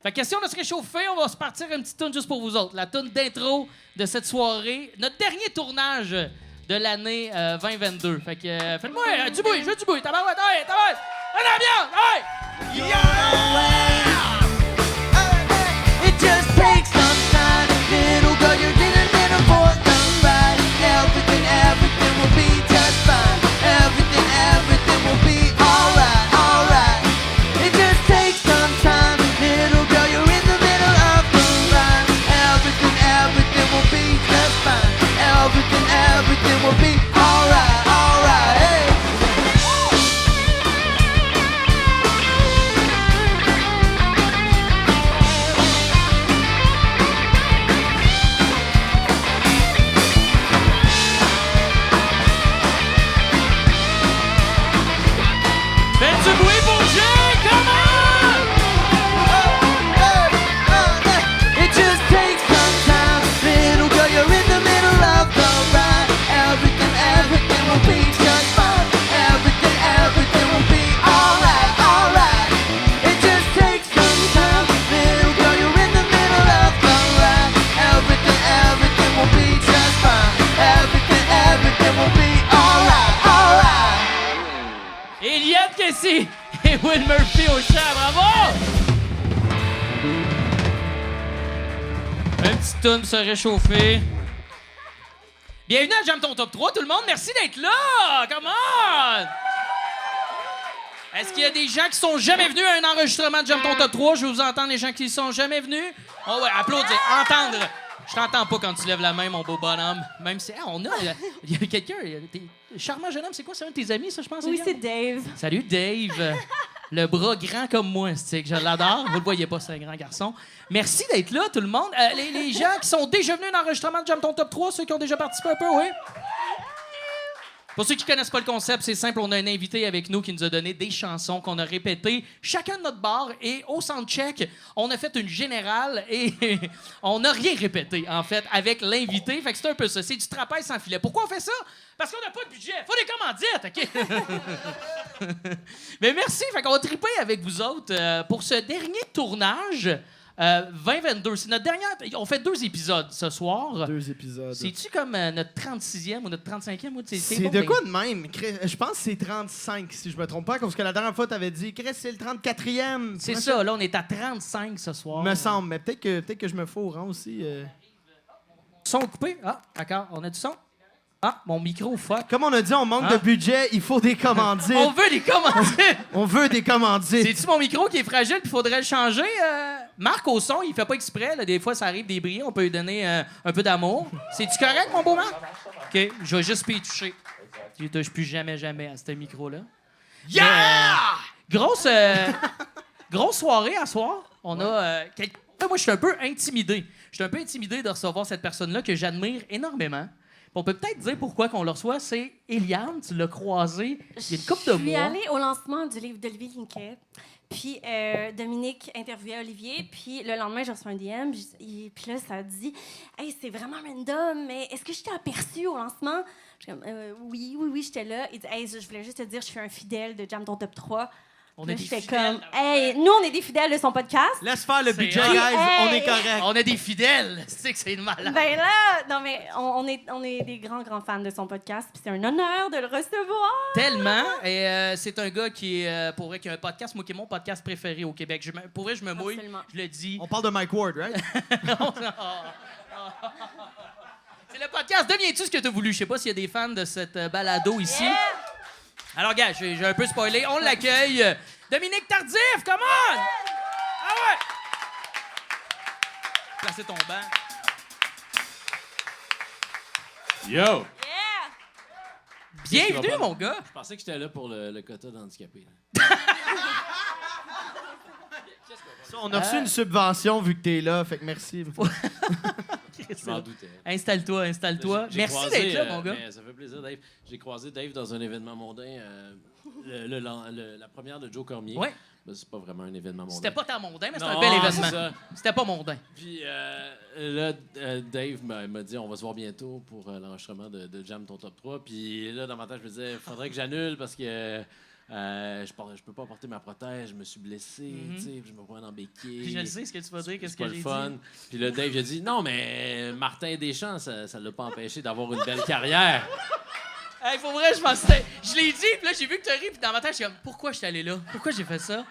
Fait que question de se réchauffer, on va se partir une petite toune juste pour vous autres. La toune d'intro de cette soirée. Notre dernier tournage de l'année 2022. Fait que faites-moi du bruit, je veux du bruit. Tabarouette, ouais, tabarouette. Un ambiance, ouais! It just takes some time, little girl, you're in a for somebody. Everything will be just fine. Everything will be alright, alright. It just takes some time, little girl, you're in the middle of the rhyme. Everything will be just fine. Everything will be alright, alright. Hey. Faites du bruit pour Jay, come on! It just takes some time, little girl, you're in the middle of the ride. Everything will be just fine. Everything will be alright, alright. It just takes some time, little girl, you're in the middle of the ride. Everything will be just fine. Everything will be alright, alright. Eliade Casey et Will Murphy au chant, bravo! Une petite toune pour se réchauffer. Bienvenue à Jam Ton Top 3, tout le monde. Merci d'être là! Come on! Est-ce qu'il y a des gens qui sont jamais venus à un enregistrement de Jam Ton Top 3? Je veux vous entendre, les gens qui sont jamais venus. Oh ouais, applaudir, entendre. Je t'entends pas quand tu lèves la main, mon beau bonhomme. Même si on a... Il y a quelqu'un... Charmant jeune homme, c'est quoi? C'est un de tes amis, ça, je pense? Oui, Eliade? c'est Dave. Salut Dave, le bras grand comme moi, c'est que je l'adore. Vous le voyez pas, c'est un grand garçon. Merci d'être là, tout le monde. Les gens qui sont déjà venus à l'enregistrement de Jam Ton Top 3, ceux qui ont déjà participé un peu, oui. Pour ceux qui connaissent pas le concept, c'est simple, on a un invité avec nous qui nous a donné des chansons qu'on a répétées chacun de notre bar et au soundcheck, on a fait une générale et on n'a rien répété en fait avec l'invité. Fait que c'est un peu ça, c'est du trapèze sans filet. Pourquoi on fait ça? Parce qu'on n'a pas de budget. Faut des commandites, OK? Mais merci, fait qu'on va triper avec vous autres pour ce dernier tournage 2022. C'est notre dernière... On fait 2 épisodes ce soir. 2 épisodes. C'est-tu comme notre 36e ou notre 35e? Ou C'est bon, de ben- quoi de même? Je pense que c'est 35, si je me trompe pas, parce que la dernière fois, tu avais dit, Chris, c'est le 34e. C'est Comment ça, là, on est à 35 ce soir. Me semble, mais peut-être que je me fous au rang aussi. Son coupé? Ah, d'accord, on a du son. Ah, mon micro, fuck. Comme on a dit, on manque de budget, il faut des commandites. On veut des commandites! On veut des commandites. C'est-tu mon micro qui est fragile puis faudrait le changer? Marc, au son, il fait pas exprès. Là. Des fois, ça arrive des bris. On peut lui donner un peu d'amour. C'est-tu correct, mon beau Marc? OK, je vais juste y toucher. Je ne touche plus jamais à ce micro-là. Yeah! Grosse soirée à soir. On a... Moi, je suis un peu intimidé. Je suis un peu intimidé de recevoir cette personne-là que j'admire énormément. Puis on peut peut-être dire pourquoi qu'on le reçoit. C'est Eliane, tu l'as croisé il y a une couple de mois. Je suis allée au lancement du livre d'Olivier Linquet. Puis Dominique interviewait Olivier. Puis le lendemain, j'ai reçu un DM. Puis là, ça a dit « Hey, c'est vraiment random, mais est-ce que je t'ai aperçu au lancement? » Je suis comme oui, j'étais là. Il dit « Hey, je voulais juste te dire, je suis un fidèle de Jam Ton Top 3. » On Là, a des je fais fidèles. comme « Hey, nous, on est des fidèles de son podcast. » Laisse faire le C'est budget, hot. guys. Hey! On est correct. On a des fidèles. C'est que c'est une malade. Ben là, non, mais on est des grands fans de son podcast. Puis c'est un honneur de le recevoir. Tellement. Et c'est un gars qui est, pour vrai, qui a un podcast, moi, qui est mon podcast préféré au Québec. Pour vrai, je me mouille. Absolument. Je le dis. On parle de Mike Ward, right? C'est le podcast Deviens-tu ce que tu as voulu? Je sais pas s'il y a des fans de cette balado ici. Yeah! Alors, gars, j'ai un peu spoilé. On l'accueille. Dominique Tardif, come on! Ah ouais! Placez ton banc. Yo! Yeah! Bienvenue, mon gars! Je pensais que j'étais là pour le quota d'handicapés. On a reçu une subvention vu que t'es là, fait que merci. Je m'en doutais. Installe-toi. J'ai Merci croisé, d'être là, mon gars. mais ça fait plaisir, Dave. J'ai croisé Dave dans un événement mondain, la première de Joe Cormier. Ouais. Ben, c'est pas vraiment un événement mondain. C'était pas tant mondain, mais c'était un Non, bel c'est événement. ça. C'était pas mondain. Puis là, Dave m'a dit on va se voir bientôt pour l'enregistrement de Jam Ton Top 3. Puis là, dans ma tête, je me disais faudrait que j'annule parce que Je peux pas porter ma prothèse, je me suis blessé, tu sais, je me promène en béquille. Puis je le sais ce que tu vas dire, qu'est-ce C'est pas que le j'ai fun. dit. Puis là, Dave, il a dit non, mais Martin Deschamps, ça l'a pas empêché d'avoir une belle carrière. Hey, pour vrai, je pense que je l'ai dit, puis là, j'ai vu que tu as ri, puis dans ma tête, je suis comme, pourquoi je suis allé là? Pourquoi j'ai fait ça? Là,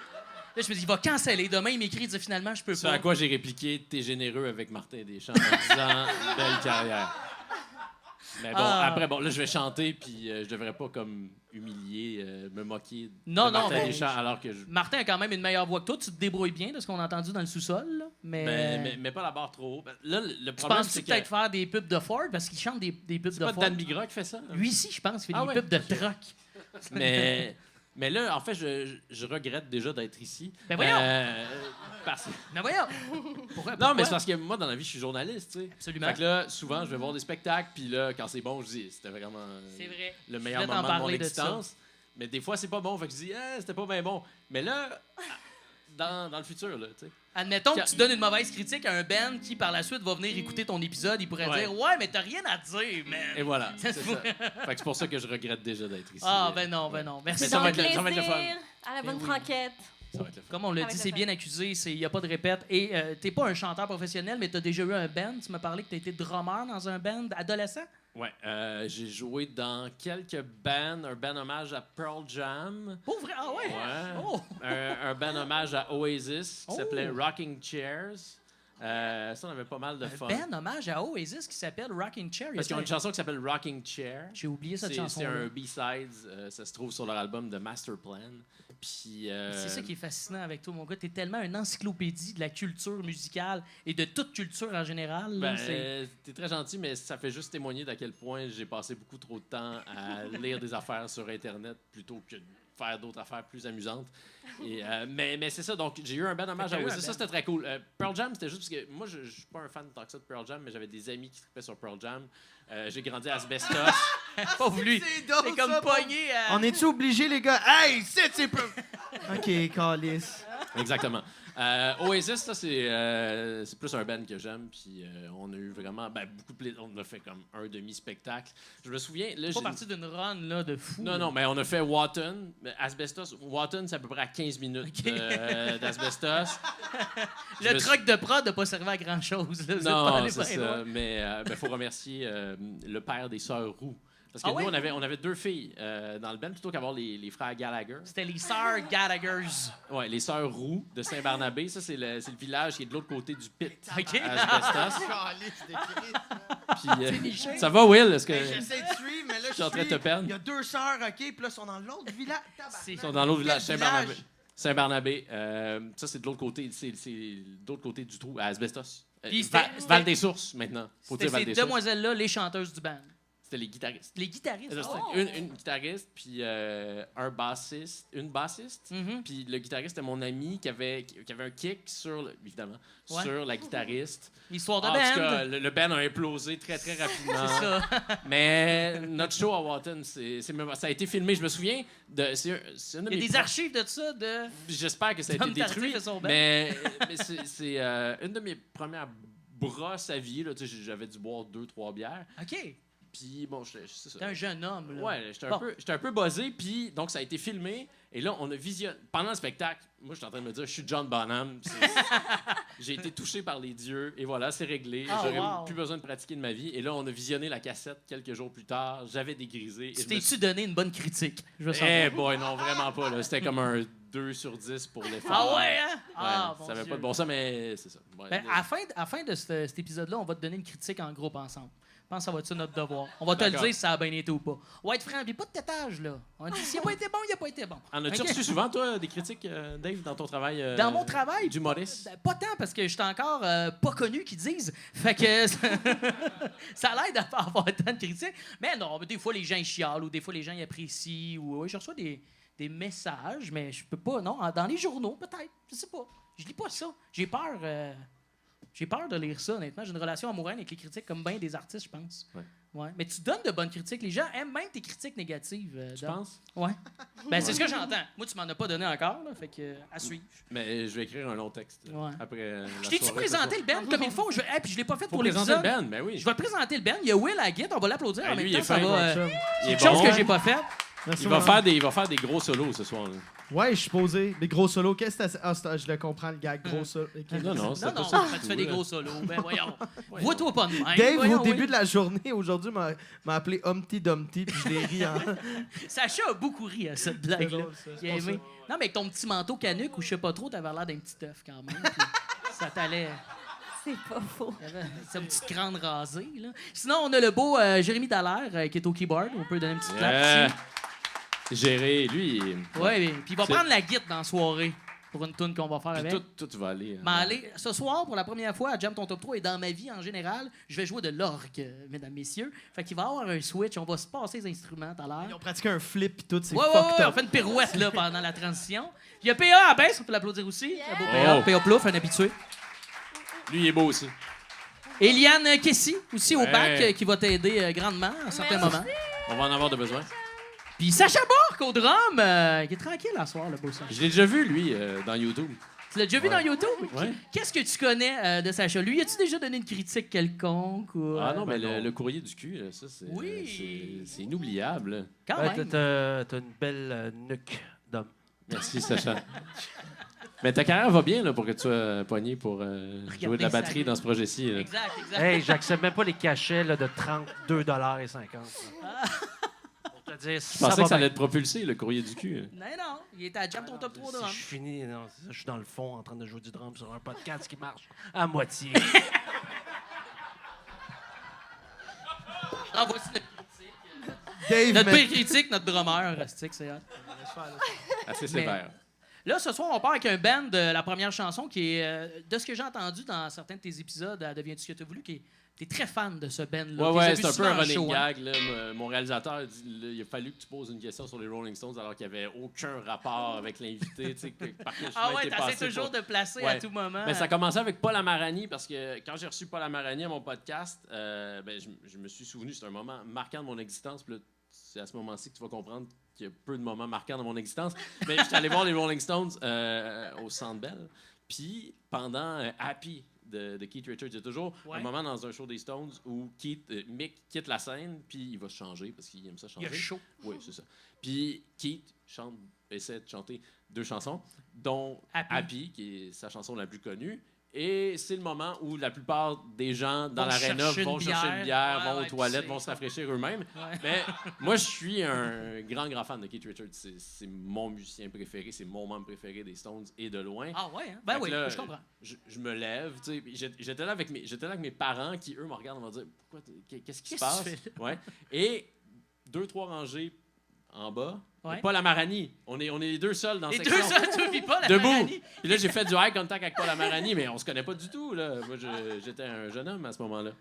je me dis, il va canceller. Demain, il m'écrit, il dit, finalement, je peux C'est pas. à quoi j'ai répliqué t'es généreux avec Martin Deschamps en disant belle carrière. Mais bon, après, là, je vais chanter, puis je devrais pas comme humilier, me moquer de Martin Deschamps alors que je. Martin a quand même une meilleure voix que toi. Tu te débrouilles bien de ce qu'on a entendu dans le sous-sol, là, Mais pas la barre trop haut. Là, le tu problème, penses-tu c'est que peut-être faire des pubs de Ford? Parce qu'il chante des pubs c'est de pas Ford. Dan Bigra qui fait ça. Lui ici, je pense, il fait Ah des ouais? pubs de truck. Mais là, en fait, je regrette déjà d'être ici. Ben voyons! Mais voyons! Pourquoi? Non, mais c'est parce que moi, dans la vie, je suis journaliste, tu sais. Absolument. Fait que là, souvent, je vais voir des spectacles, puis là, quand c'est bon, je dis, c'était vraiment C'est vrai. le Je meilleur voulais t'en moment de mon parler de ça. existence. Mais des fois, c'est pas bon, fait que je dis, c'était pas bien bon. Mais là, dans le futur, là, tu sais. Admettons que tu donnes une mauvaise critique à un band qui, par la suite, va venir écouter ton épisode. Il pourrait Ouais. dire, ouais, mais t'as rien à dire, man. Et voilà, Ça c'est se ça. Fait que c'est pour ça que je regrette déjà d'être ici. Ah, ben non. Merci. Mais ça Dans va le être le- ça va être le fun. plaisir, à la bonne oui. franquette. Ça va être le fun. Comme on l'a Avec dit, le c'est fun. bien accusé, il n'y a pas de répète. Et t'es pas un chanteur professionnel, mais t'as déjà eu un band. Tu m'as parlé que t'as été drummer dans un band adolescent. Ouais, j'ai joué dans quelques bands, un band hommage à Pearl Jam. Pour vrai? Ah ouais? Ouais. Oh! Un band hommage à Oasis qui Oh. s'appelait Rocking Chairs. Ça, on avait pas mal de fun. Un band hommage à Oasis qui s'appelle Rocking Chair. Parce qu'ils ont une chanson qui s'appelle Rocking Chair. J'ai oublié cette C'est chanson. un B-Sides. Ça se trouve sur leur album de Master Plan. Puis, C'est ça qui est fascinant avec toi, mon gars. T'es tellement une encyclopédie de la culture musicale et de toute culture en général. là. T'es très gentil, mais ça fait juste témoigner d'à quel point j'ai passé beaucoup trop de temps à lire des affaires sur Internet plutôt que de faire d'autres affaires plus amusantes. Et, mais c'est ça, donc j'ai eu un band hommage à Oasis. Ça, c'était très cool. Pearl Jam, c'était juste parce que moi, je suis pas un fan tant que ça de Pearl Jam, mais j'avais des amis qui tripaient sur Pearl Jam. J'ai grandi à Asbestos. Pauvre lui. C'est drôle, C'est comme ça, pogné à... On est-tu obligés, les gars? Hey, c'est peu. OK, calice. Exactement. Oasis, ça, c'est plus un band que j'aime. Puis on a eu vraiment beaucoup de plaisir. On a fait comme un demi-spectacle. Je me souviens... Là, Pas parti d'une run là, de fou. Non, mais on a fait Watton. Asbestos. Watton, c'est à peu près à 15 minutes d'Asbestos. Le truc de prod n'a pas servi à grand-chose. là. Vous êtes pas Non, allé c'est bien ça. loin. Mais il faut remercier le père des sœurs Roux. Parce que Ah nous, ouais? on avait deux filles dans le band plutôt qu'avoir les frères Gallagher. C'était les sœurs Gallaghers. Ouais, les sœurs Roux de Saint-Barnabé. Ça, c'est le village qui est de l'autre côté du pit OK. à Asbestos. Calice de Christ. Puis, ça va, Will? Est-ce que... J'essaie de suivre, mais là, suis en train de te perdre. Il y a 2 sœurs, OK, puis là, ils sont dans l'autre village. C'est- Ils sont dans l'autre village, Quel Saint-Barnabé. village? Saint-Barnabé. Ça, c'est de l'autre côté. C'est de l'autre côté du trou, à Asbestos. Puis c'était- Val-des-Sources, maintenant. Faut C'était dire ces Val-des-Sources. demoiselles-là, les chanteuses du band. C'était les guitaristes. Les guitaristes. C'était Oh! une guitariste, puis un bassiste, une bassiste. Mhm. Puis le guitariste était mon ami qui avait un kick évidemment, Ouais. sur la guitariste. Histoire de En tout band. cas, le band a implosé très, très rapidement. C'est ça. Mais notre show à Watton, ça a été filmé. Je me souviens, c'est une de Il y a mes des archives de ça, de... J'espère que ça a été Tom Tardif détruit. et son band. Mais c'est une de mes premières brosses à vie. Là. Tu sais, j'avais dû boire 2-3 bières. OK. Puis bon, c'est ça. T'es un jeune homme, là. Ouais, j'étais Bon. un peu buzzé, puis donc ça a été filmé. Et là, on a visionné. Pendant le spectacle, moi, j'étais en train de me dire, je suis John Bonham. J'ai été touché par les dieux, et voilà, c'est réglé. Ah, J'aurais wow. plus besoin de pratiquer de ma vie. Et là, on a visionné la cassette quelques jours plus tard. J'avais dégrisé. Tu t'es-tu donné une bonne critique? Je veux Eh savoir. boy, non, vraiment pas. Là. C'était comme un 2 sur 10 pour l'effort. Ah ouais, hein? Ouais, Ah, bon ça avait Dieu. pas de bon sens, mais c'est ça. Ouais, Ben, à la fin de cet épisode-là, on va te donner une critique en groupe ensemble. Je pense que ça va être ça notre devoir. On va te le D'accord. dire si ça a bien été ou pas. On va être franc, puis pas de tétage, là. On dit s'il n'a pas été bon, il n'a pas été bon. En as-tu OK? reçu souvent, toi, des critiques, Dave, dans ton travail? Dans mon travail, d'humoriste? pas tant, parce que je suis encore pas connu, qu'ils disent. Fait que ça l'aide à pas avoir tant de critiques. Mais non, des fois, les gens ils chialent ou des fois, les gens ils apprécient. Ou oui, je reçois des messages, mais je peux pas, non. Dans les journaux, peut-être. Je sais pas. Je lis pas ça. J'ai peur. J'ai peur de lire ça, honnêtement. J'ai une relation amoureuse avec les critiques, comme bien des artistes, je pense. Ouais. Mais tu donnes de bonnes critiques. Les gens aiment même tes critiques négatives. Tu Dom. penses? Ouais. Ben, c'est ce que j'entends. Moi, tu m'en as pas donné encore, là. Fait que, à suivre. Mais je vais écrire un long texte Ouais. après. Je t'ai-tu présenté le band comme il faut? Puis je l'ai pas fait Pour pour présenter l'épisode. le band, ben oui. Je vais présenter le band. Il y a Will à la guitare. On va l'applaudir en lui, même il temps. est Ça fin, va. mon chum. Il C'est est une chose bon. que j'ai pas faite. Merci, Il va maman. faire des gros solos ce soir. Là. Ouais, je suis posé. Mais gros solo, qu'est-ce que c'est? Je le comprends, le gag. Gros solo. Ok. Non, c'est Non, pas non, ça. tu fais des gros solos. Ben voyons. Vois-toi pas de même. Dave, Voyons, au début oui. de la journée, aujourd'hui, m'a appelé Humpty Dumpty, puis je l'ai ri en. Sacha a beaucoup ri à cette blague-là. drôle, ça, c'est Il a pour aimé. Non, mais avec ton petit manteau canuc ou je sais pas trop, t'avais l'air d'un petit œuf quand même. Puis ça t'allait. C'est pas faux. Il y avait cette petite crâne rasée. Là. Sinon, on a le beau Jérémy Dallaire qui est au keyboard. On peut donner une petite clap ici. Géré, lui, Ouais, puis il va C'est- prendre la guitare dans la soirée pour une tune qu'on va faire puis avec. tout va aller. Mais allez, ce soir, pour la première fois à Jam Ton Top 3 et dans ma vie en général, je vais jouer de l'orgue, mesdames, messieurs. Fait qu'il va y avoir un switch, on va se passer les instruments tout à Ils l'heure. ont pratiqué un flip, puis tout, c'est Ouais, fucked on up. fait une pirouette là, pendant la transition. Il y a PA à la baisse, on peut l'applaudir aussi. Le beau PA, Oh. PA Plouf, un habitué. Lui, il est beau aussi. Eliane Kessy, aussi au Ouais. bac, qui va t'aider grandement à certains moments. On va en avoir de besoin. Puis Sacha Bourque au drum, qui est tranquille à soir, le beau Sacha. Je l'ai déjà vu, lui, dans YouTube. Tu l'as déjà vu dans YouTube? Ouais. Qu'est-ce que tu connais de Sacha? Lui, as-tu déjà donné une critique quelconque? Ou, Ah non, mais non. le courrier du cul, là, ça, c'est Oui. c'est inoubliable. là. Quand Ouais, même. t'as une belle nuque d'homme. Merci, Sacha. Mais ta carrière va bien là, pour que tu sois pogné pour jouer de la ça. batterie dans ce projet-ci. là. Exact, exact. Hey, j'accepte même pas les cachets là, de 32,50 $. Pour te dire, Je pensais que ça allait te propulser, le courrier du cul. Non, non. Il était à Jam Ton Top 3 Si drum. je finis, non, c'est ça, je suis dans le fond en train de jouer du drum sur un podcast qui marche à moitié. Ah, voici notre critique. Dave, Notre mais- pire critique, notre drummer. Rustic, c'est hot. Assez Mais- sévère. Là, ce soir, on part avec un band de la première chanson qui est, de ce que j'ai entendu dans certains de tes épisodes à Deviens-tu ce que tu as voulu, qui est. T'es très fan de ce band-là. Ouais, Tu les as c'est vus un peu un souvent en running show, hein. gag. Là. Mon réalisateur a dit là, il a fallu que tu poses une question sur les Rolling Stones alors qu'il n'y avait aucun rapport avec l'invité. Tu sais, par quel Ah chemin ouais, t'es t'essaies passé toujours pour- de placer à Ouais. tout moment. Mais ça a commencé avec Paul Amarani parce que quand j'ai reçu Paul Amarani à mon podcast, je me suis souvenu, c'est un moment marquant de mon existence. Puis là, c'est à ce moment-ci que tu vas comprendre qu'il y a peu de moments marquants dans mon existence. Mais j'étais allé voir les Rolling Stones au Centre Bell. Puis pendant Happy de Keith Richards, il y a toujours Ouais. un moment dans un show des Stones où Mick quitte la scène, puis il va se changer parce qu'il aime ça Il y changer. a chaud. Oui, c'est ça. Puis Keith essaie de chanter 2 chansons, dont Happy. Happy, qui est sa chanson la plus connue. Et c'est le moment où la plupart des gens dans Vont l'aréna chercher vont une chercher une bière, bière. vont Ouais, aux toilettes, pisser. vont se rafraîchir eux-mêmes. Ouais. Mais moi, je suis un grand fan de Keith Richards. C'est mon musicien préféré, c'est mon membre préféré des Stones et de loin. Ah ouais, hein? Ben Fait que oui, là, je comprends. Je me lève, tu sais, puis j'étais là avec mes parents qui, eux, me regardent et vont dire pourquoi qu'est-ce qui se Qu'est-ce passe? que tu fais Ouais. Et 2-3 rangées en bas, Ouais. Paul Amarani. On est les deux seuls dans Les la deux section. seuls, toi, puis pas la Debout. Marani. Puis là, j'ai fait du eye contact avec Paul Amarani, mais on se connaît pas du tout. Là. Moi, j'étais un jeune homme à ce moment-là.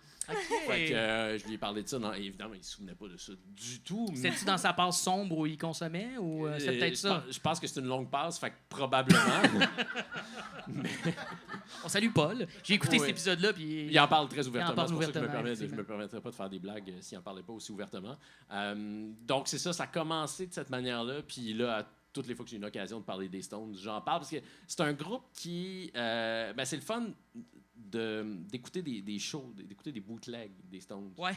Fait que je lui ai parlé de ça. Non, évidemment, il se souvenait pas de ça du tout. mais- C'était-tu dans sa passe sombre où il consommait ou c'est peut-être ça? Je pense que c'est une longue passe, fait que probablement. On salue Paul. J'ai écouté Oui. cet épisode-là, puis Il en parle très ouvertement. parle C'est pour ça que ouvertement, je me effectivement. permettrais pas de faire des blagues s'il en parlait pas aussi ouvertement. Donc, c'est ça, ça a commencé de cette manière-là. Puis là, à toutes les fois que j'ai une occasion de parler des Stones, j'en parle parce que c'est un groupe qui... c'est le fun d'écouter des shows, d'écouter des bootlegs des Stones. ouais.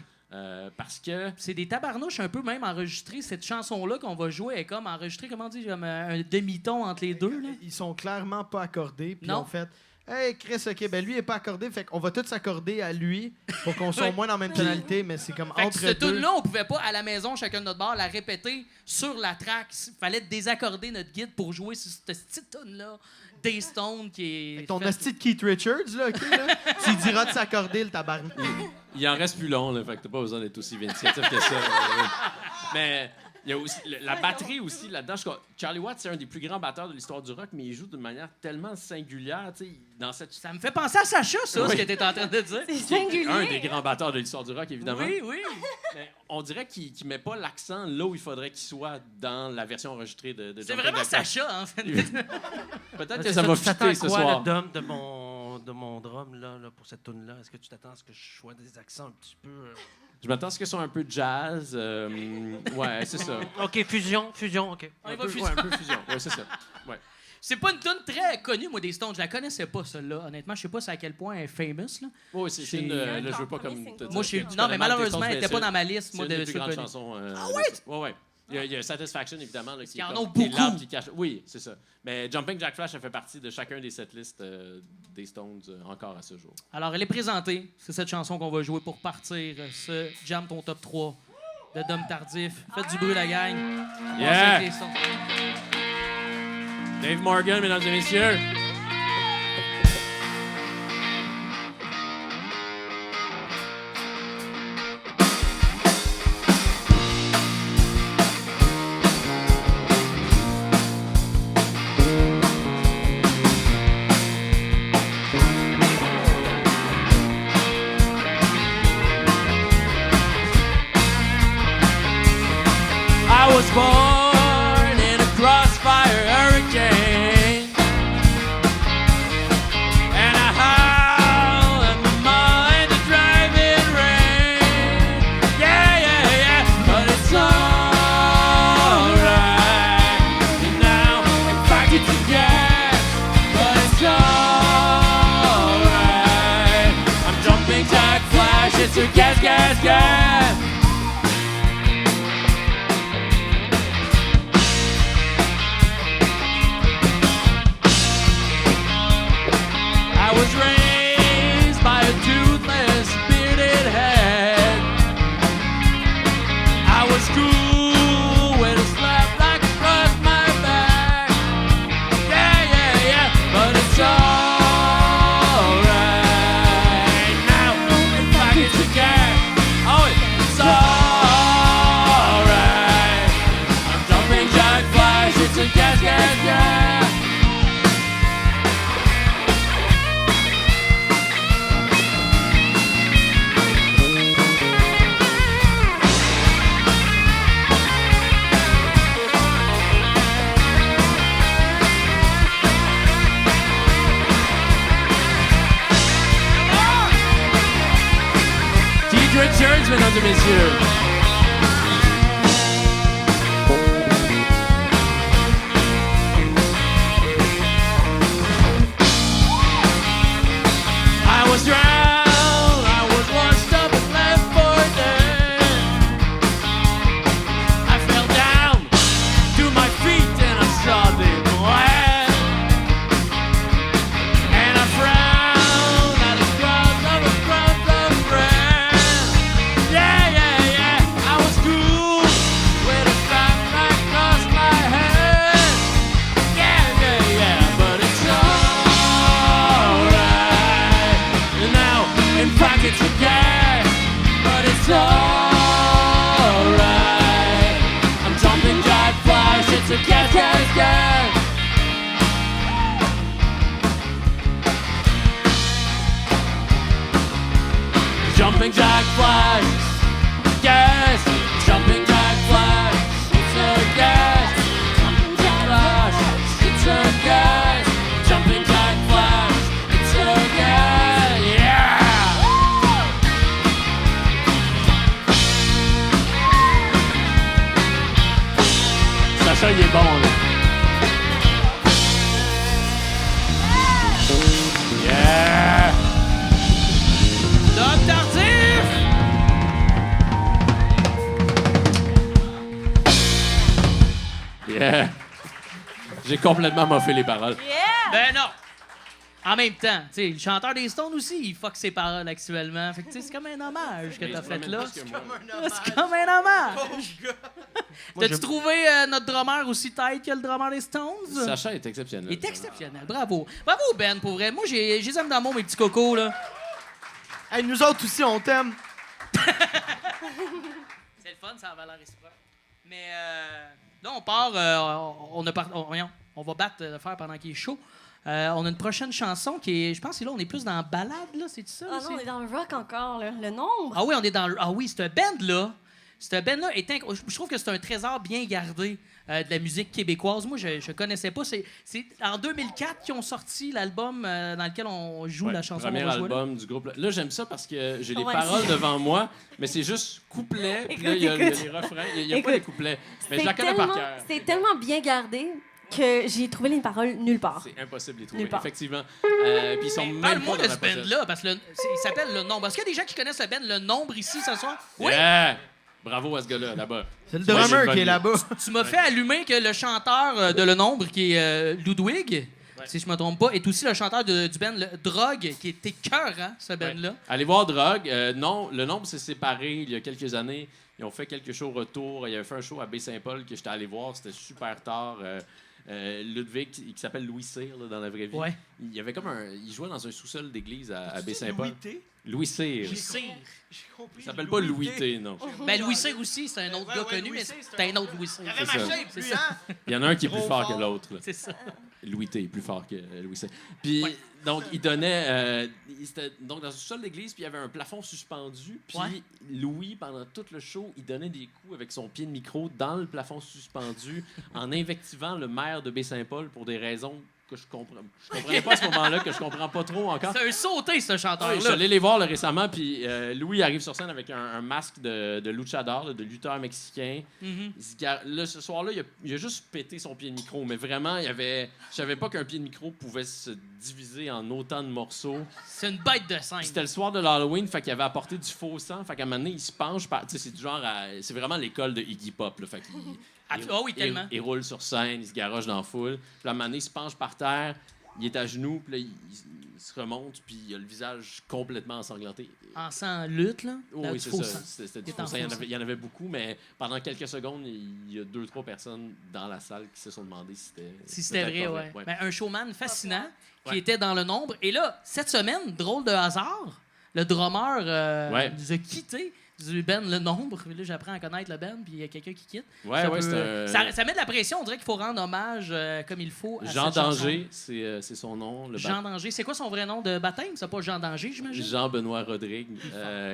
Parce que... C'est des tabarnouches un peu même enregistrés. Cette chanson-là qu'on va jouer est comme enregistrée, comment dire, comme un demi-ton entre les deux. Là. Ils sont clairement pas accordés. Puis Non. en fait, hey Chris, ok, ben lui il est pas accordé, fait qu'on va tous s'accorder à lui pour qu'on soit Oui. au moins dans la même tonalité, mais c'est comme Fait que entre cette deux. tune-là, on pouvait pas, à la maison, chacun de notre bar, la répéter sur la track. Il fallait désaccorder notre guide pour jouer sur cette petite tune-là des Stones qui est... Avec ton faite- hostie de Keith Richards, là, ok, là. Tu lui diras de s'accorder le tabarnak. Il en reste plus long, là, fait que t'as pas besoin d'être aussi vindicatif que ça. Mais il y a aussi la batterie aussi là-dedans. Charlie Watts, c'est un des plus grands batteurs de l'histoire du rock, mais il joue d'une manière tellement singulière, tu sais, dans cette... Ça me fait penser à Sacha, ça, Oui. ce que tu es en train de dire. C'est qui est un singulier. des grands batteurs de l'histoire du rock, évidemment. Oui, oui. Mais on dirait qu'il met pas l'accent là où il faudrait qu'il soit dans la version enregistrée de C'est Jumping vraiment Jack Flash. Sacha, en fait. Peut-être que C'est ça va tu t'attends fitter à ce quoi, soir. le dom de mon drum là, pour cette tune là? Est-ce que tu t'attends à ce que je sois des accents un petit peu... Je m'attends à ce que ce soit un peu jazz. Ouais, c'est ça. OK, fusion, OK. On y Un va peu, fusion. ouais, un peu fusion. Ouais, c'est ça. Ouais. C'est pas une tune très connue, moi, des Stones. Je la connaissais pas, celle-là. Honnêtement, je sais pas à quel point elle est famous. Là. Ouais, c'est une. Là, je veux pas Premier comme. single. te dire Moi, je que sais... tu Non, connais mais mal tes malheureusement, Stones, elle était mais pas dans ma liste, c'est moi, une de des plus ceux grandes connus. chansons. Ah ouais? Ouais. Il y a Satisfaction, évidemment, là, qui y est en comme a beaucoup. l'arbre qui cache. Oui, c'est ça. Mais Jumping Jack Flash, ça fait partie de chacun des setlists des Stones encore à ce jour. Alors, elle est présentée. C'est cette chanson qu'on va jouer pour partir ce Jam ton top 3 de Dom Tardif. Faites du bruit, la gang. Yeah! Avec les sons. Dave Morgan, mesdames et messieurs. I was born in a crossfire hurricane, and I howl at my mind, the driving rain. Yeah, yeah, yeah, but it's alright. And now I'm back into gas, but it's alright. I'm jumping Jack Flash, it's a gas, gas, gas. I was raised by a toothless, bearded head. I was cool with a slap like across my back. Yeah, yeah, yeah, but it's alright. Now, if I get to gas, oh, it's alright. I'm jumping Jack Flash, it's a gas, gas, gas. Keith Richards, mesdames et messieurs. I was drowned, I was washed up and left for dead. I fell down to my feet and I saw them bled. And I frowned at the crowd of a crumb of bread. Yeah, yeah, yeah, I was cool with a strap right across my head. Yeah, yeah, yeah, but it's alright. And now in pockets of gas, but it's alright. I'm jumping Jack Flash, it's a gas, gas, gas. Jumping Jack Flash, gas. Jumping Jack Flash, it's a gas. Jumping Jack Flash, it's a gas. Jumping Jack Flash, it's a gas. Yeah. Sacha, il est bon, là. Yeah. Dom Tardif! Yeah. J'ai complètement moffé les paroles. Ben non! En même temps, tu sais, le chanteur des Stones aussi, il fuck ses paroles actuellement. Fait que, tu sais, c'est comme un hommage que t'as fait là. C'est comme un hommage. T'as-tu trouvé notre drummer aussi tight que le drummer des Stones? Sacha est exceptionnel. Il est exceptionnel. Bravo. Bravo, Ben, pour vrai. Moi, j'ai les aime d'amour, mes petits cocos, là. Hey, nous autres aussi, on t'aime. C'est le fun, ça a valeur réciproque. Mais là, on part. On va battre le fer pendant qu'il est chaud. On a une prochaine chanson qui est. Je pense que là, on est plus dans la balade, là. C'est ça? Ah non, on est dans le rock encore, là. Le nombre. Ah oui, on est dans le. Ah oui, c'est un band-là. Ce band-là est je trouve que c'est un trésor bien gardé de la musique québécoise. Moi, je ne connaissais pas. C'est en 2004 qu'ils ont sorti l'album dans lequel on joue la chanson. Premier qu'on va jouer, là. album du groupe. Là, j'aime ça parce que j'ai les Ouais. paroles devant moi, mais c'est juste couplet. Puis là, il y a Écoute. les refrains. Il n'y a pas Écoute. les couplets. Mais je la connais par cœur. C'est tellement bien gardé que j'ai trouvé les paroles nulle part. C'est impossible de les trouver, Nulle part. effectivement. Puis ils sont même pas Parle-moi dans de la ce pochette. band-là, parce que il s'appelle Le Nombre. Est-ce qu'il y a des gens qui connaissent le band Le Nombre ici ce soir? Oui? Yeah! Bravo à ce gars-là, là-bas. C'est le Moi, j'ai une drummer bonne qui est idée. là-bas. Tu m'as fait allumer que le chanteur de Le Nombre, qui est Ludwig, si je me trompe pas, est aussi le chanteur du band le Drogue, qui était écœurant, ce band-là. Allez voir Drogue. Non, le Nombre s'est séparé il y a quelques années. Ils ont fait quelques shows retour. Il avait fait un show à Baie-Saint-Paul que j'étais allé voir. C'était super tard. Ludwig, qui s'appelle Louis Cyr là, dans la vraie vie. Ouais. Il y avait comme il jouait dans un sous-sol d'église à Baie-Saint-Paul. Louis Cyr. Il s'appelle pas Louis T, non. Ben, Louis Cyr aussi, c'est un autre gars connu, mais c'est un autre Louis Cyr. C'est ça. C'est ça. Il y en a un qui est plus fort que l'autre. là. C'est ça. Louis T est plus fort que Louis Cyr. Puis, donc, il donnait... il était donc dans un sous-sol d'église, puis il y avait un plafond suspendu. Puis, Louis, pendant tout le show, il donnait des coups avec son pied de micro dans le plafond suspendu en invectivant le maire de Baie-Saint-Paul pour des raisons que je comprenais pas à ce moment-là, que je comprends pas trop encore. C'est un sauté, ce Je chanteur-là. suis allé les voir là, récemment, puis Louis arrive sur scène avec un masque de luchador, là, de lutteur mexicain. Mhm. Là, ce soir-là, il a juste pété son pied de micro, mais vraiment, je savais pas qu'un pied de micro pouvait se diviser en autant de morceaux. C'est une bête de scène. Puis c'était le soir de l'Halloween, fait qu'il avait apporté du faux sang, fait qu'à un moment donné, il se penche, tu sais, c'est du genre, c'est vraiment l'école de Iggy Pop, là, fait qu'il... Oui, tellement. Il roule sur scène, il se garoche dans la foule. Puis à un moment donné, il se penche par terre, il est à genoux, puis là, il se remonte, puis il a le visage complètement ensanglanté. En sang lutte, là. Oh, dans oui, du c'est faux ça. sang. C'était du Il est en faux sang. faux sang. Il y en avait beaucoup, mais pendant quelques secondes, il y a 2-3 personnes dans la salle qui se sont demandé si c'était vrai, pas ouais. Ouais. Ben, un showman fascinant qui Ouais. était dans le nombre. Et là, cette semaine, drôle de hasard, le drummer nous a quittés du band Le Nombre. Là, j'apprends à connaître le band, puis il y a quelqu'un qui quitte. Ouais, Ça ouais, peut- c'est ça met de la pression. On dirait qu'il faut rendre hommage comme il faut à Jean cette chanson. Danger, c'est son nom. Jean Danger. C'est quoi son vrai nom de baptême? C'est pas Jean Danger, j'imagine? Jean-Benoît Rodrigue,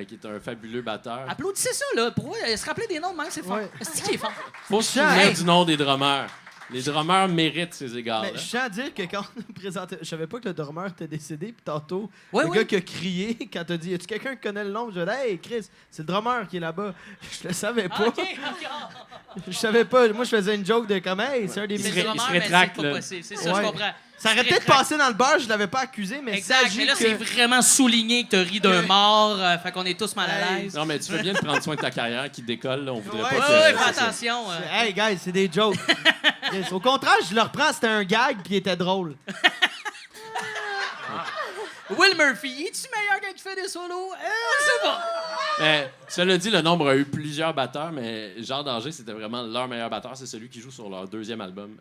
qui est un fabuleux batteur. Applaudissez ça, là. Pour se rappeler des noms de même, c'est fort. Ouais. C'est qui est fort? Faut se Jean, souvenir hey. du nom des drummers. Les drummers méritent ces égards-là. Mais je tiens à dire que quand on présentait. Je savais pas que le drummer était décédé, puis tantôt, Ouais, le ouais. gars qui a crié quand t'as dit: y a-tu quelqu'un qui connaît le nom? Je dis: hey, Chris, c'est le drummer qui est là-bas. Je le savais pas. OK. Je savais pas. Moi, je faisais une joke de comme: hey, c'est un des C'est serait- le musiciens. drummer, il mais serait c'est tract, pas là. possible. C'est ça, Ouais. je comprends. Ça aurait Il serait peut-être tract. passé dans le bar, je l'avais pas accusé, mais Exact. s'agit Mais là, que- c'est vraiment souligné que tu ris d'un mort. Fait qu'on est tous mal à Hey. l'aise. Non, mais tu fais bien de prendre soin de ta carrière qui décolle. Là. On voudrait Ouais, pas Ouais, que... ouais, c'est fais ça. attention. Hey, guys, c'est des jokes. Yes, au contraire, je le reprends, c'était un gag, puis il était drôle. Will Murphy, es-tu meilleur quand tu fais des solos? Je sais pas. Mais, cela dit, le nombre a eu plusieurs batteurs, mais Jean Danger, c'était vraiment leur meilleur batteur. C'est celui qui joue sur leur deuxième album,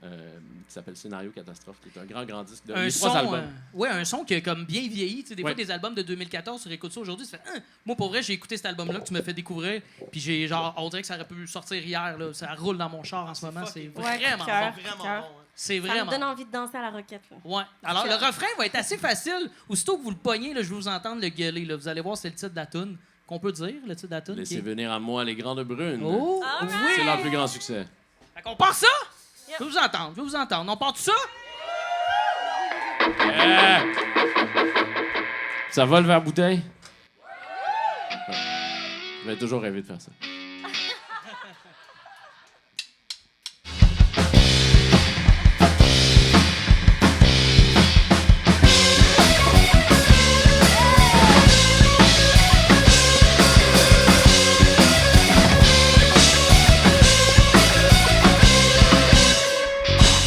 qui s'appelle Scénario Catastrophe, qui est un grand disque de Un les son, 3 albums. ouais, un son qui a comme bien vieilli. Tu sais, des fois, Ouais. des albums de 2014, tu réécoutes ça aujourd'hui, tu fais moi, pour vrai, j'ai écouté cet album-là que tu m'as fait découvrir, puis j'ai genre, on dirait que ça aurait pu sortir hier. Là. Ça roule dans mon char en ce moment. C'est vraiment cœur, bon. cœur. C'est Ça me vraiment donne bon. envie de danser à la roquette. Là. Ouais. Alors, le refrain va être assez facile. Aussitôt que vous le pognez, là, je vais vous entendre le gueuler. Là. Vous allez voir, c'est le titre de la toune. Qu'on peut dire, le titre de la toune. Laissez venir à moi les grandes brunes. Oh, All oui! C'est leur plus grand succès. Fait qu'on part ça? Yep. Je vais vous entendre, je vais vous entendre. On part tout ça? Ça va le verre bouteille? J'avais toujours rêvé de faire ça.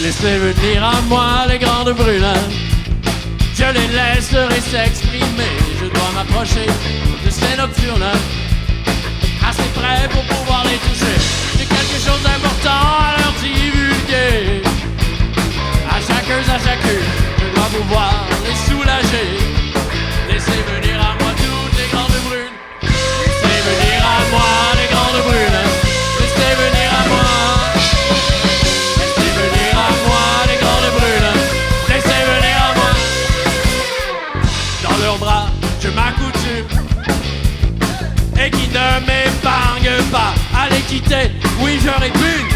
Laissez venir à moi les grandes brunes. Je les laisserai s'exprimer. Je dois m'approcher de ces nocturnes, assez près pour pouvoir les toucher. J'ai quelque chose d'important à leur divulguer. À chacune, je dois pouvoir les soulager. Laissez venir à moi toutes les grandes brunes. Laissez venir à moi les grandes brunes. Laissez venir à moi. Laissez venir à moi les grandes brunes. Laissez venir à moi. Dans leurs bras, je m'accoutume. Et qui ne m'épargne pas à les quitter. Oui, je répugne.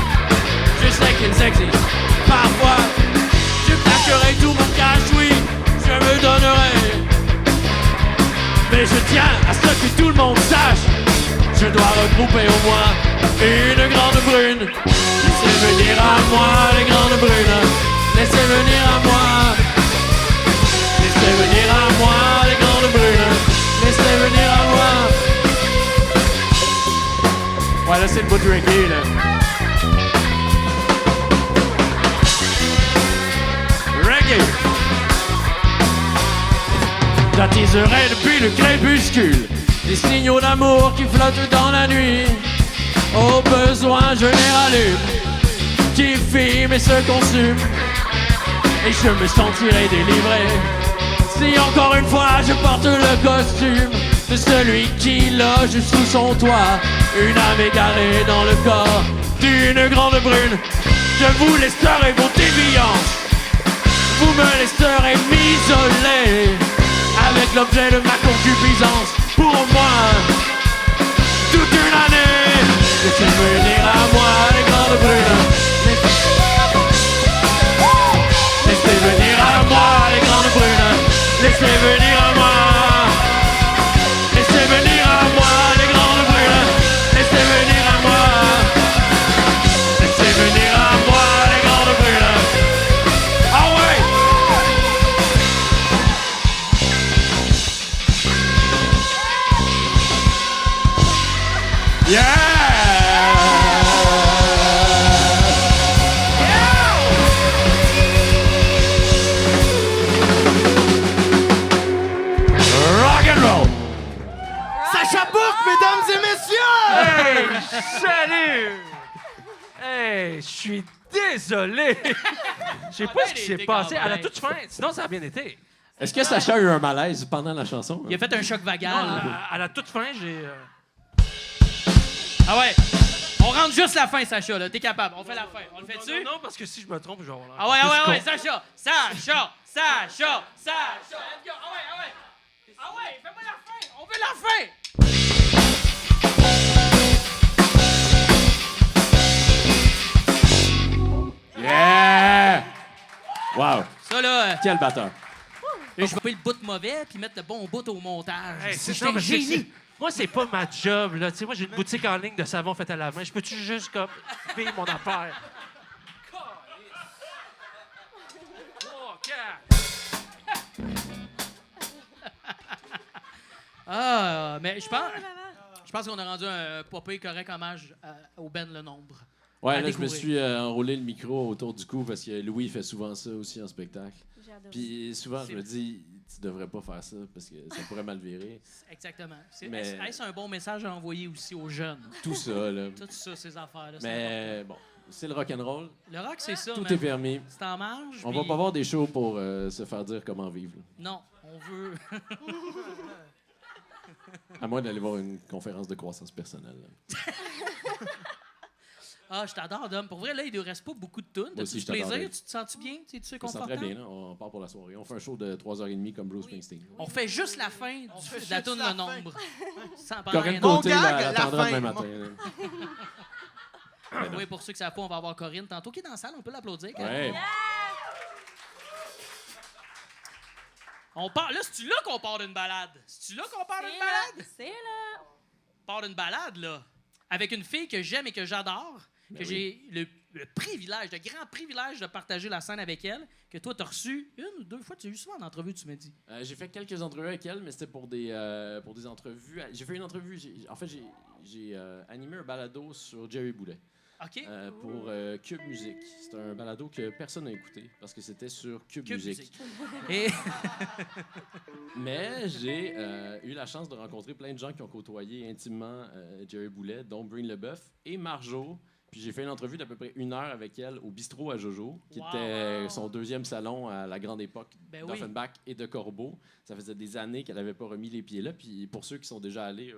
Je sais qu'ils existent. Parfois, je plaquerai tout mon cash, oui, je me donnerai. Mais je tiens à ce que tout le monde sache. Je dois regrouper au moins une grande brune. Laissez venir à moi les grandes brunes. Laissez venir à moi. Laissez venir à moi les grandes brunes. Laissez venir à moi. Ouais, c'est le bout de reggae, là. Reggae. J'attiserai depuis le crépuscule des signaux d'amour qui flottent dans la nuit. Au besoin, je les rallume, qui filment et se consument. Et je me sentirai délivré si encore une fois je porte le costume de celui qui loge sous son toit, une âme égarée dans le corps d'une grande brune. Je vous laisserai vos déviances, vous me laisserez m'isoler avec l'objet de ma concupiscence. Pour moi, toute une année, laissez venir à moi les grandes brunes. Laissez venir à moi les grandes brunes. Laissez venir à moi. Laissez venir à moi les grandes brunes. Laissez venir à moi. Laissez venir à moi les grandes brunes. Ah ouais! Rock and roll! Sacha Bourque, mesdames et messieurs! Hey, salut! Hey, je suis désolé! Je sais pas ce qui s'est passé à la toute fin. Sinon, ça a bien été. Est-ce que Sacha a eu un malaise pendant la chanson? Il a fait un choc vagal. À la toute fin, j'ai... Ah ouais. On rentre juste la fin, Sacha, là. T'es capable. On fait la fin. On le fait-tu? Non, parce que si je me trompe, je vais avoir l'air Ah ouais, plus ah ouais, con. Sacha! Sacha! Sacha! Sacha! Let's go! Ah ouais, ah ouais! Ah ouais, fais-moi la fin! On veut la fin! Yeah! Wow! Ça, là, Quel batteur! je vais couper le bout mauvais puis mettre le bon bout au montage. Hey, C'est non, un mais génie! moi, c'est pas ma job, là. Tu sais, moi, j'ai une boutique en ligne de savon fait à la main. Je peux-tu juste, comme, payer mon affaire? Oh, Ah, mais je pense qu'on a rendu un popé correct hommage au Ben Le Nombre. Ouais, À là, je me découvrir. suis enroulé le micro autour du cou parce que Louis fait souvent ça aussi en spectacle. J'adore. Puis souvent, je me dis, tu devrais pas faire ça parce que ça pourrait mal virer. Exactement. Mais- Est-ce un bon message à envoyer aussi aux jeunes? Tout ça, là. Tout ça, ces affaires-là. c'est Mais bon, c'est le rock'n'roll. important. Le rock, c'est ça. Tout man. est permis. C'est en marge. On puis- va pas voir des shows pour se faire dire comment vivre. là. Non, on veut. À moins d'aller voir une conférence de croissance personnelle. là. Ah, je t'adore, Dom. Pour vrai, là, il ne reste pas beaucoup de tunes. Moi T'as-tu aussi, du je t'adore, plaisir? Dave. Tu te sens-tu bien? Tu te Ça sent confortable? très bien, là. On part pour la soirée. On fait un show de 3h30 comme Bruce Springsteen. On fait juste la fin de la juste tune la Le fin. Nombre. Sans parler Corinne rien Mon Côté, gag, là, elle la attendra fin. demain matin. là. d'autre. Oui, pour ceux qui ne savent pas, on va avoir Corinne tantôt qui est dans la salle. On peut l'applaudir. Ouais. On part... Là, c'est-tu là qu'on part d'une balade? C'est-tu là qu'on part d'une balade? C'est là. On part d'une balade, là. Avec une fille que j'aime et que j'adore. Que Ben j'ai le privilège, le grand privilège de partager la scène avec elle. Que toi, tu as reçu une ou deux fois. Tu as eu souvent en entrevue, tu m'as dit. J'ai fait quelques entrevues avec elle, mais c'était pour des entrevues. J'ai fait une entrevue. J'ai animé un balado sur Jerry Boulet OK? pour Cube Musique. C'est un balado que personne n'a écouté parce que c'était sur Cube Cube Musique. Musique. Et... Mais j'ai eu la chance de rencontrer plein de gens qui ont côtoyé intimement Jerry Boulet, dont Breen Leboeuf et Marjo. Puis j'ai fait une entrevue d'à peu près 1 heure avec elle au bistrot à Jojo, qui Wow. était son 2e salon à la grande époque Ben oui. d'Offenbach et de Corbeau. Ça faisait des années qu'elle n'avait pas remis les pieds là. Puis pour ceux qui sont déjà allés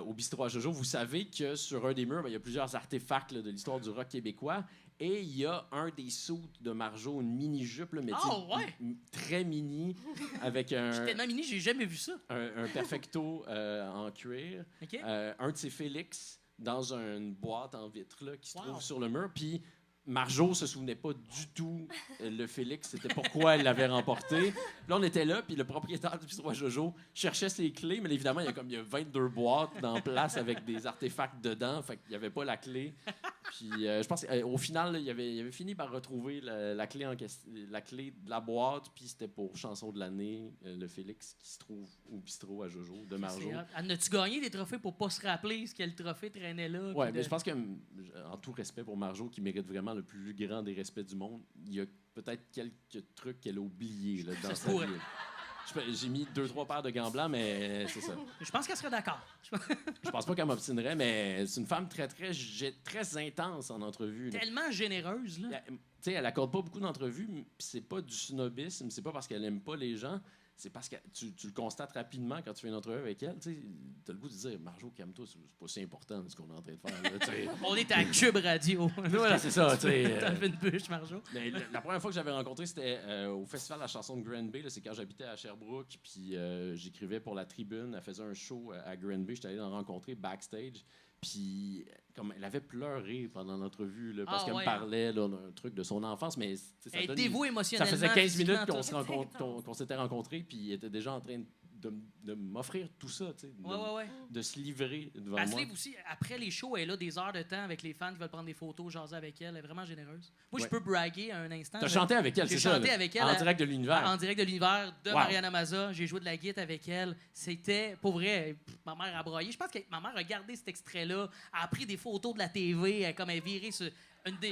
au bistrot à Jojo, vous savez que sur un des murs, ben, il y a plusieurs artefacts là, de l'histoire du rock québécois. Et il y a un des suits de Marjo, une mini-jupe, là, mais tu sais, Ah, ouais? très mini, avec un, Je suis tellement mini, j'ai jamais vu ça. un perfecto en cuir, OK? un de ses Félix dans une boîte en vitre là, qui se Wow. trouve sur le mur. Puis Marjo se souvenait pas du tout le Félix, c'était pourquoi elle l'avait remporté. Puis là, on était là, puis le propriétaire du bistrot à Jojo cherchait ses clés, mais évidemment, il y a 22 boîtes dans place avec des artefacts dedans, fait qu'il n'y avait pas la clé. Puis je pense qu'au final, là, il avait fini par retrouver la clé la clé de la boîte, puis c'était pour chanson de l'année, le Félix qui se trouve au bistrot à Jojo de Marjo. As-tu gagné des trophées pour pas se rappeler ce que le trophée traînait là? Ouais, puis mais je pense que, en tout respect pour Marjo, qui mérite vraiment le plus grand des respects du monde, il y a peut-être quelques trucs qu'elle a oubliés là, dans Ça se sa pourrait. vie. J'ai mis 2-3 paires de gants blancs, mais c'est ça. Je pense qu'elle serait d'accord. Je pense pas qu'elle m'obstinerait, mais c'est une femme très intense en entrevue. Là. Tellement généreuse, là. Tu sais, elle accorde pas beaucoup d'entrevues, puis c'est pas du snobisme, c'est pas parce qu'elle aime pas les gens, c'est parce que tu le constates rapidement quand tu fais une entrevue avec elle. Tu as le goût de dire, Marjo, calme-toi, c'est pas si important ce qu'on est en train de faire. Là, tu sais. On est à Cube Radio. Voilà, c'est ça. Tu sais, T'as fait une bûche, Marjo. mais la première fois que j'avais rencontré, c'était au Festival de la chanson de Granby. C'est quand j'habitais à Sherbrooke, puis j'écrivais pour La Tribune. Elle faisait un show à Granby. J'étais allé la rencontrer backstage. Puis, comme elle avait pleuré pendant l'entrevue, là, parce qu'elle me parlait là, d'un truc de son enfance. Mais ça Elle est donne- dévouée ça émotionnellement. faisait 15 minutes physiquement, qu'on s'était rencontrés, puis il était déjà en train de m'offrir tout ça, tu sais, Ouais. de se livrer devant Elle se moi. livre aussi, après les shows, elle a des heures de temps avec les fans qui veulent prendre des photos, jaser avec elle. Elle est vraiment généreuse. Moi, je Ouais. peux braguer un instant. T'as là. chanté avec elle, J'ai c'est ça? chanté là? avec elle, En direct de l'univers. En direct de l'univers de Wow. Mariana Maza. J'ai joué de la guitare avec elle. C'était, pour vrai, ma mère a broyé. Je pense que ma mère a gardé cet extrait-là, a pris des photos de la TV, comme elle est virée sur...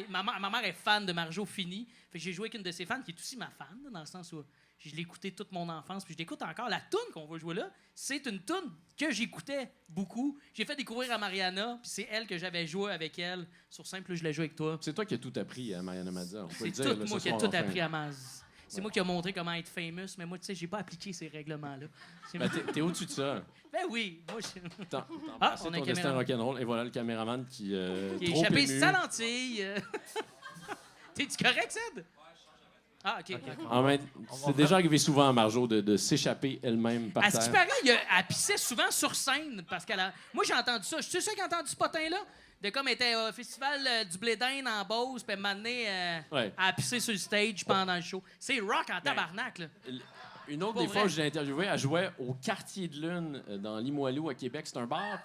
ma mère est fan de Marjo Fini. Fait que j'ai joué avec une de ses fans qui est aussi ma fan, là, dans le sens où je l'ai écouté toute mon enfance, puis je l'écoute encore. La toune qu'on va jouer là, c'est une toune que j'écoutais beaucoup. J'ai fait découvrir à Mariana, puis c'est elle que j'avais joué avec elle sur scène, puis là, je l'ai joué avec toi. C'est toi qui as tout appris à Mariana Mazza. On peut C'est le dire, tout là, moi ce qui ai soir, tout enfin. appris à Maz. C'est moi qui ai montré comment être famous, mais moi, tu sais, j'ai pas appliqué ces règlements-là. C'est Ben, t'es au-dessus de ça. Ben oui, moi, je... T'as Ah, passé on a un ton destin caméraman. rock'n'roll. Et voilà le caméraman qui qui est trop échappé ému. sa lentille. T'es-tu correct, Sid? Ah, OK. En même- c'est déjà arrivé souvent à Marjo de s'échapper elle-même par À ce qui terre. paraît, elle pissait souvent sur scène parce qu'elle a... Moi, j'ai entendu ça. Je suis sûr qui a entendu ce potin-là? De comme elle était au festival du Blé d'Inde en Beauce, puis elle m'a amené Ouais. à pisser sur le stage pendant le show. C'est rock en tabarnak, là. Une autre Pas des vrai. fois où je l'ai interviewée, elle jouait au Quartier de Lune dans Limoilou à Québec. C'est un bar.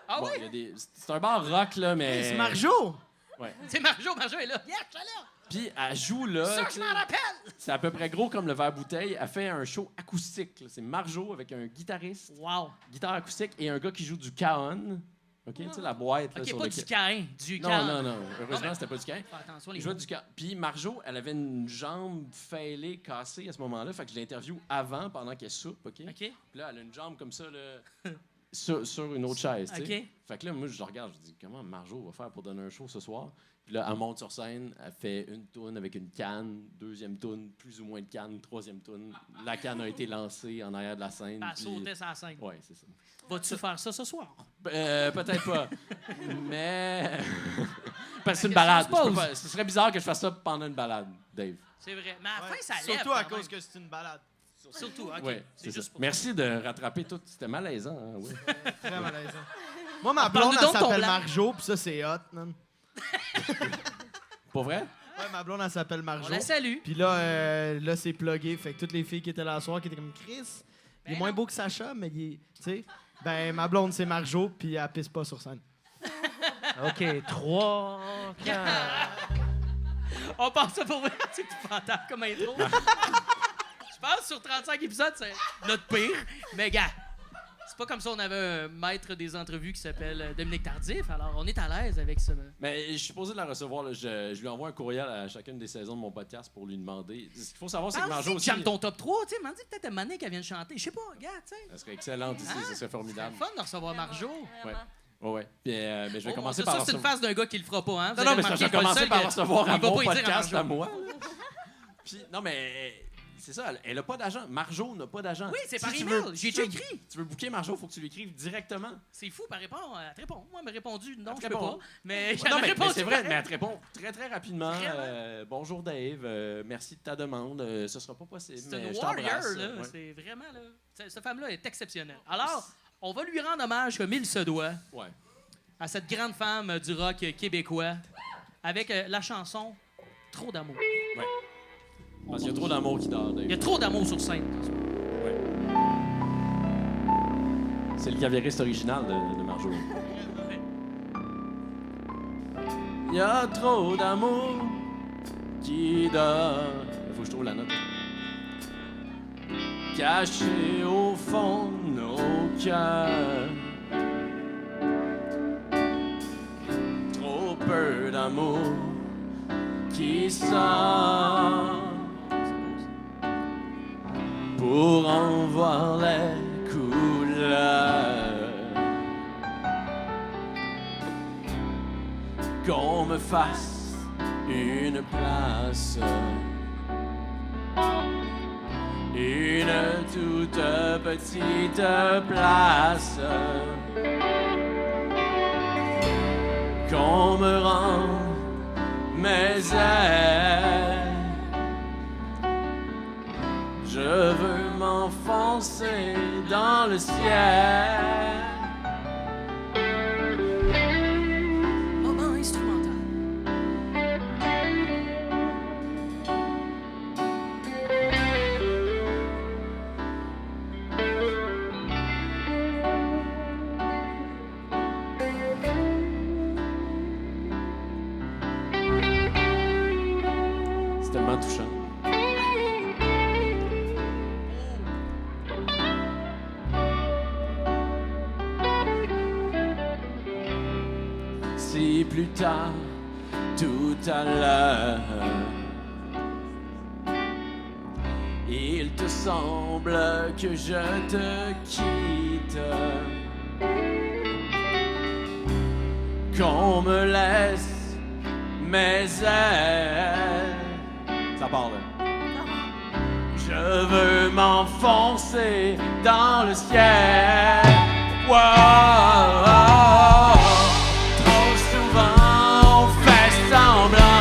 Ah Bon, oui? il y a c'est un bar rock, là, mais. C'est Marjo! Ouais. C'est Marjo est là. Yeah, je suis là. Puis elle joue là. Ça, tu je sais, m'en rappelle. c'est à peu près gros comme le verre bouteille. Elle fait un show acoustique. Là. C'est Marjo avec un guitariste, Wow. guitare acoustique, et un gars qui joue du cajon. OK? Tu sais, la boîte. Là, OK, sur pas lequel- du Caïn, du Non, Caïn. non. Heureusement, mais- c'était pas du cajon. Fais attention, les Il jouait mots. du Puis Marjo, elle avait une jambe fêlée, cassée à ce moment-là. Fait que je l'interview avant, pendant qu'elle soupe, OK? OK? Puis là, elle a une jambe comme ça, là, sur une autre chaise, tu sais. OK. Fait que là, moi, je le regarde, je dis, comment Marjo va faire pour donner un show ce soir? Puis là, elle monte sur scène, elle fait une toune avec une canne, deuxième toune, plus ou moins de canne, troisième toune. La canne a été lancée en arrière de la scène. Elle puis- sautait sa scène. Ouais, c'est ça. Vas-tu faire ça ce soir? Peut-être pas. Mais. Parce que c'est une Question balade. se pose. Ce serait bizarre que je fasse ça pendant une balade, Dave. C'est vrai. Mais à la Ouais, fin, ça lève. surtout à quand cause même. que c'est une balade. Surtout, OK. Ouais, c'est c'est ça. juste pour Merci de rattraper tout. C'était malaisant, hein, oui. Très malaisant. Moi, ma Parle-nous blonde, elle donc de ton s'appelle blanc. Marjo, puis ça, c'est hot, man. Pour vrai? Ouais, ma blonde, elle s'appelle On Marjo. la salue. Puis là, c'est plugué. Fait que toutes les filles qui étaient là ce soir, qui étaient comme Chris, il est Ben moins non. beau que Sacha, mais il est. Tu sais, ben, ma blonde, c'est Marjo, puis elle pisse pas sur scène. OK, 3, 4. On pense ça pour vrai. C'est épouvantable comme intro. Je pense sur 35 épisodes, c'est notre pire. Mais gars, c'est pas comme ça on avait un maître des entrevues qui s'appelle Dominique Tardif. Alors, on est à l'aise avec ça. Mais je suis supposé de la recevoir. Là. Je lui envoie un courriel à chacune des saisons de mon podcast pour lui demander. Ce qu'il faut savoir, c'est que Marjo aussi. J'aime ton top 3. Tu sais, m'en dis peut-être à Mané qu'elle vient de chanter. Je sais pas, gars, tu sais. Ça serait excellente ici, ça serait formidable. C'est fun de recevoir Marjo. Ouais. Ouais. Puis, mais je vais Oh, commencer ça, par. ça, c'est une recevoir- phase d'un gars qui le fera pas, hein. Vous Non, non, avez mais remarqué, je vais pas le commencer seul par que- recevoir il un va bon pas y dire à podcast Marjo. à moi. là. Puis, non, mais. C'est ça, elle a pas d'agent. Marjo n'a pas d'agent. Oui, c'est Si par tu email. veux- J'ai si tu déjà veux- écrit. Tu veux booker Marjo, il faut que tu lui écrives directement. C'est fou, elle répond. Elle te répond. Moi, elle m'a répondu non, Elle te je peux répond. pas. Mais Non, j'avais mais répondu c'est vrai, pareil. mais elle te répond très, très rapidement. Vraiment? Bonjour Dave, merci de ta demande. Ce sera pas possible, C'est mais une je warrior, t'embrasse. là. Ouais. C'est vraiment, là. Cette femme-là est exceptionnelle. Alors, on va lui rendre hommage comme il se doit Ouais. à cette grande femme du rock québécois avec la chanson Trop d'amour. Parce qu'il y a trop d'amour qui dort, Il y Dave. a trop d'amour sur scène. C'est le cavieriste original de Marjo. y a trop d'amour qui dort. Faut que je trouve la note. Caché au fond de nos cœurs. Trop peu d'amour qui sort pour en voir les couleurs. Qu'on me fasse une place, une toute petite place, qu'on me rende mes ailes. Je veux m'enfoncer dans le ciel. Moment instrumental. C'est tellement touchant. Si plus tard, tout à l'heure, il te semble que je te quitte, qu'on me laisse mes ailes. Ça parle. Je veux m'enfoncer dans le ciel. Wow. Trop souvent on fait semblant.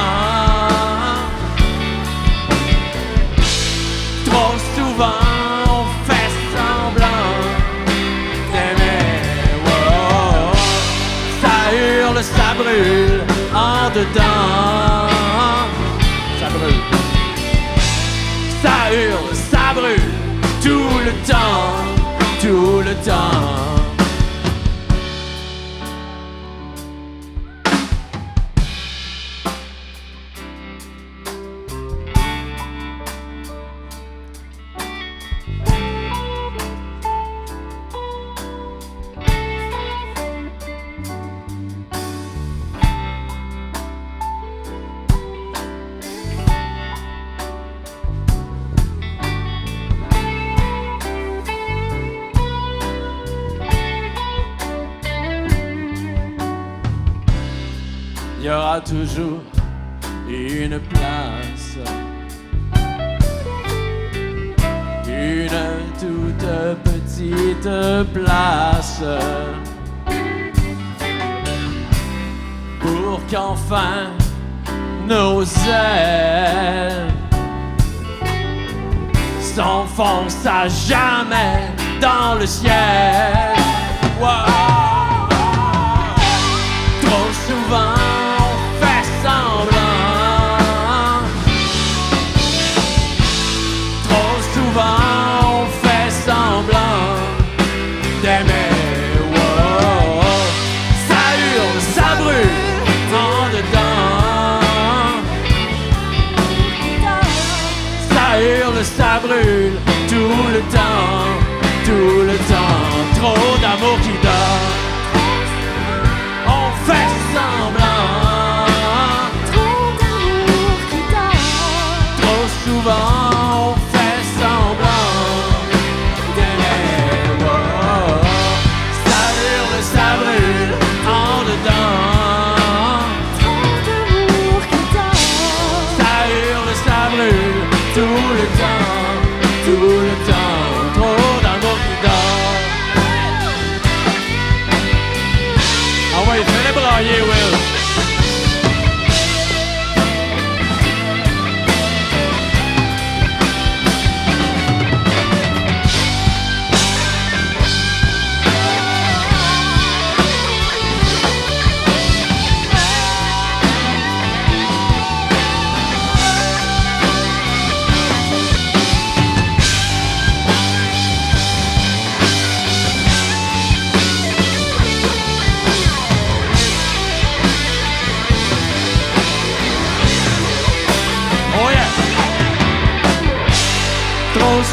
Trop souvent on fait semblant d'aimer. Wow. Ça hurle, ça brûle en dedans. Ça brûle. Ça hurle, ça brûle, tout le temps, tout le temps. Il y aura toujours une place, une toute petite place, pour qu'enfin nos ailes s'enfoncent à jamais dans le ciel. Wow. Trop souvent semblant. Trop souvent on fait semblant d'aimer. Wow. Ça hurle, ça brûle en dedans. Ça hurle, ça brûle tout le temps, tout le temps. Trop d'amour qui dort. On fait semblant. Souvent on fait semblant d'aimer. Wow. Ça hurle, ça brûle en dedans. Ça hurle, ça brûle tout le temps, tout le temps. Trop d'amour qui dort. Ah ouais, fais-les brailler, Will.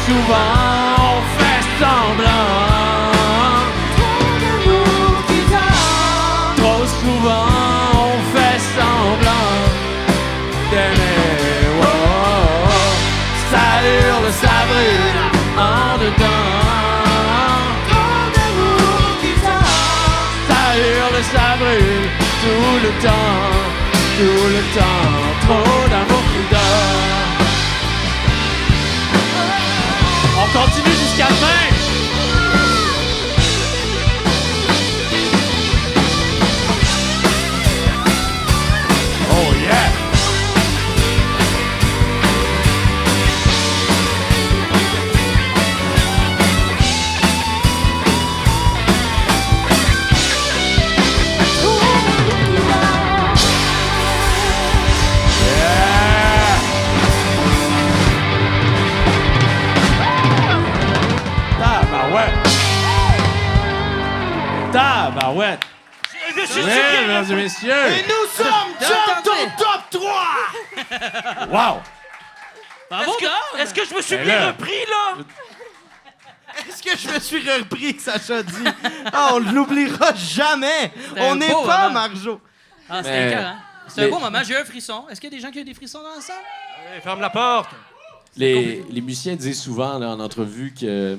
souvent on fait semblant. Trop souvent on fait semblant d'aimer. Oh, oh, oh. Ça hurle, ça brûle en dedans. Ça hurle, ça brûle tout le temps, trop d'amour qui dort. On continue jusqu'à demain. Oh yeah! Tabarouette! Je suis Oui, mesdames et messieurs! Et nous sommes Jam ton top 3! Wow! Bravo, Dom! Est-ce que je me suis Ben bien là. repris, là? Est-ce que je me suis repris que Sacha dit? Ah, on ne l'oubliera jamais! un On n'est beau pas moment. Marjo. Ah, c'était Mais- écœurant. C'est un mais- beau moment. J'ai eu un frisson. Est-ce qu'il y a des gens qui ont eu des frissons dans la salle? Ferme la porte. Les musiciens disent souvent là, en entrevue que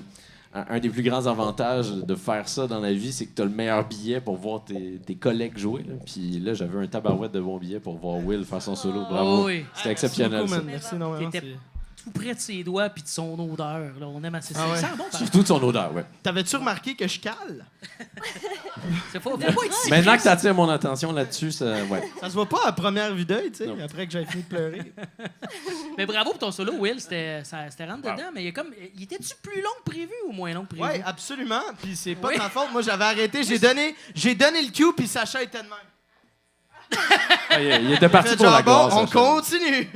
un des plus grands avantages de faire ça dans la vie, c'est que tu as le meilleur billet pour voir tes collègues jouer. Là. Puis là, j'avais un tabarouette de bons billets pour voir Will faire son solo. Bravo. Oh oui. C'était exceptionnel. Beaucoup, Ça. man. Merci énormément. T'étais tout près de ses doigts puis de son odeur. Là. On aime assez ça. Ah ouais. Ça sent bon, par Surtout de son odeur, ouais. T'avais-tu remarqué que je cale? C'est pas, faut pas être si Maintenant que triste. ça attire mon attention là-dessus, ça, ouais. Ça se voit pas à première vue d'œil, tu sais, Non. après que j'avais fini de pleurer. Mais bravo pour ton solo, Will. C'était rentre dedans. Mais il était-tu plus long que prévu ou moins long que prévu? Oui, absolument. Puis c'est pas Oui. de ma faute. Moi, j'avais arrêté. J'ai donné le cue, puis Sacha était de même. Ah, il était parti Fait pour la genre, bon, gloire. on Sacha. continue.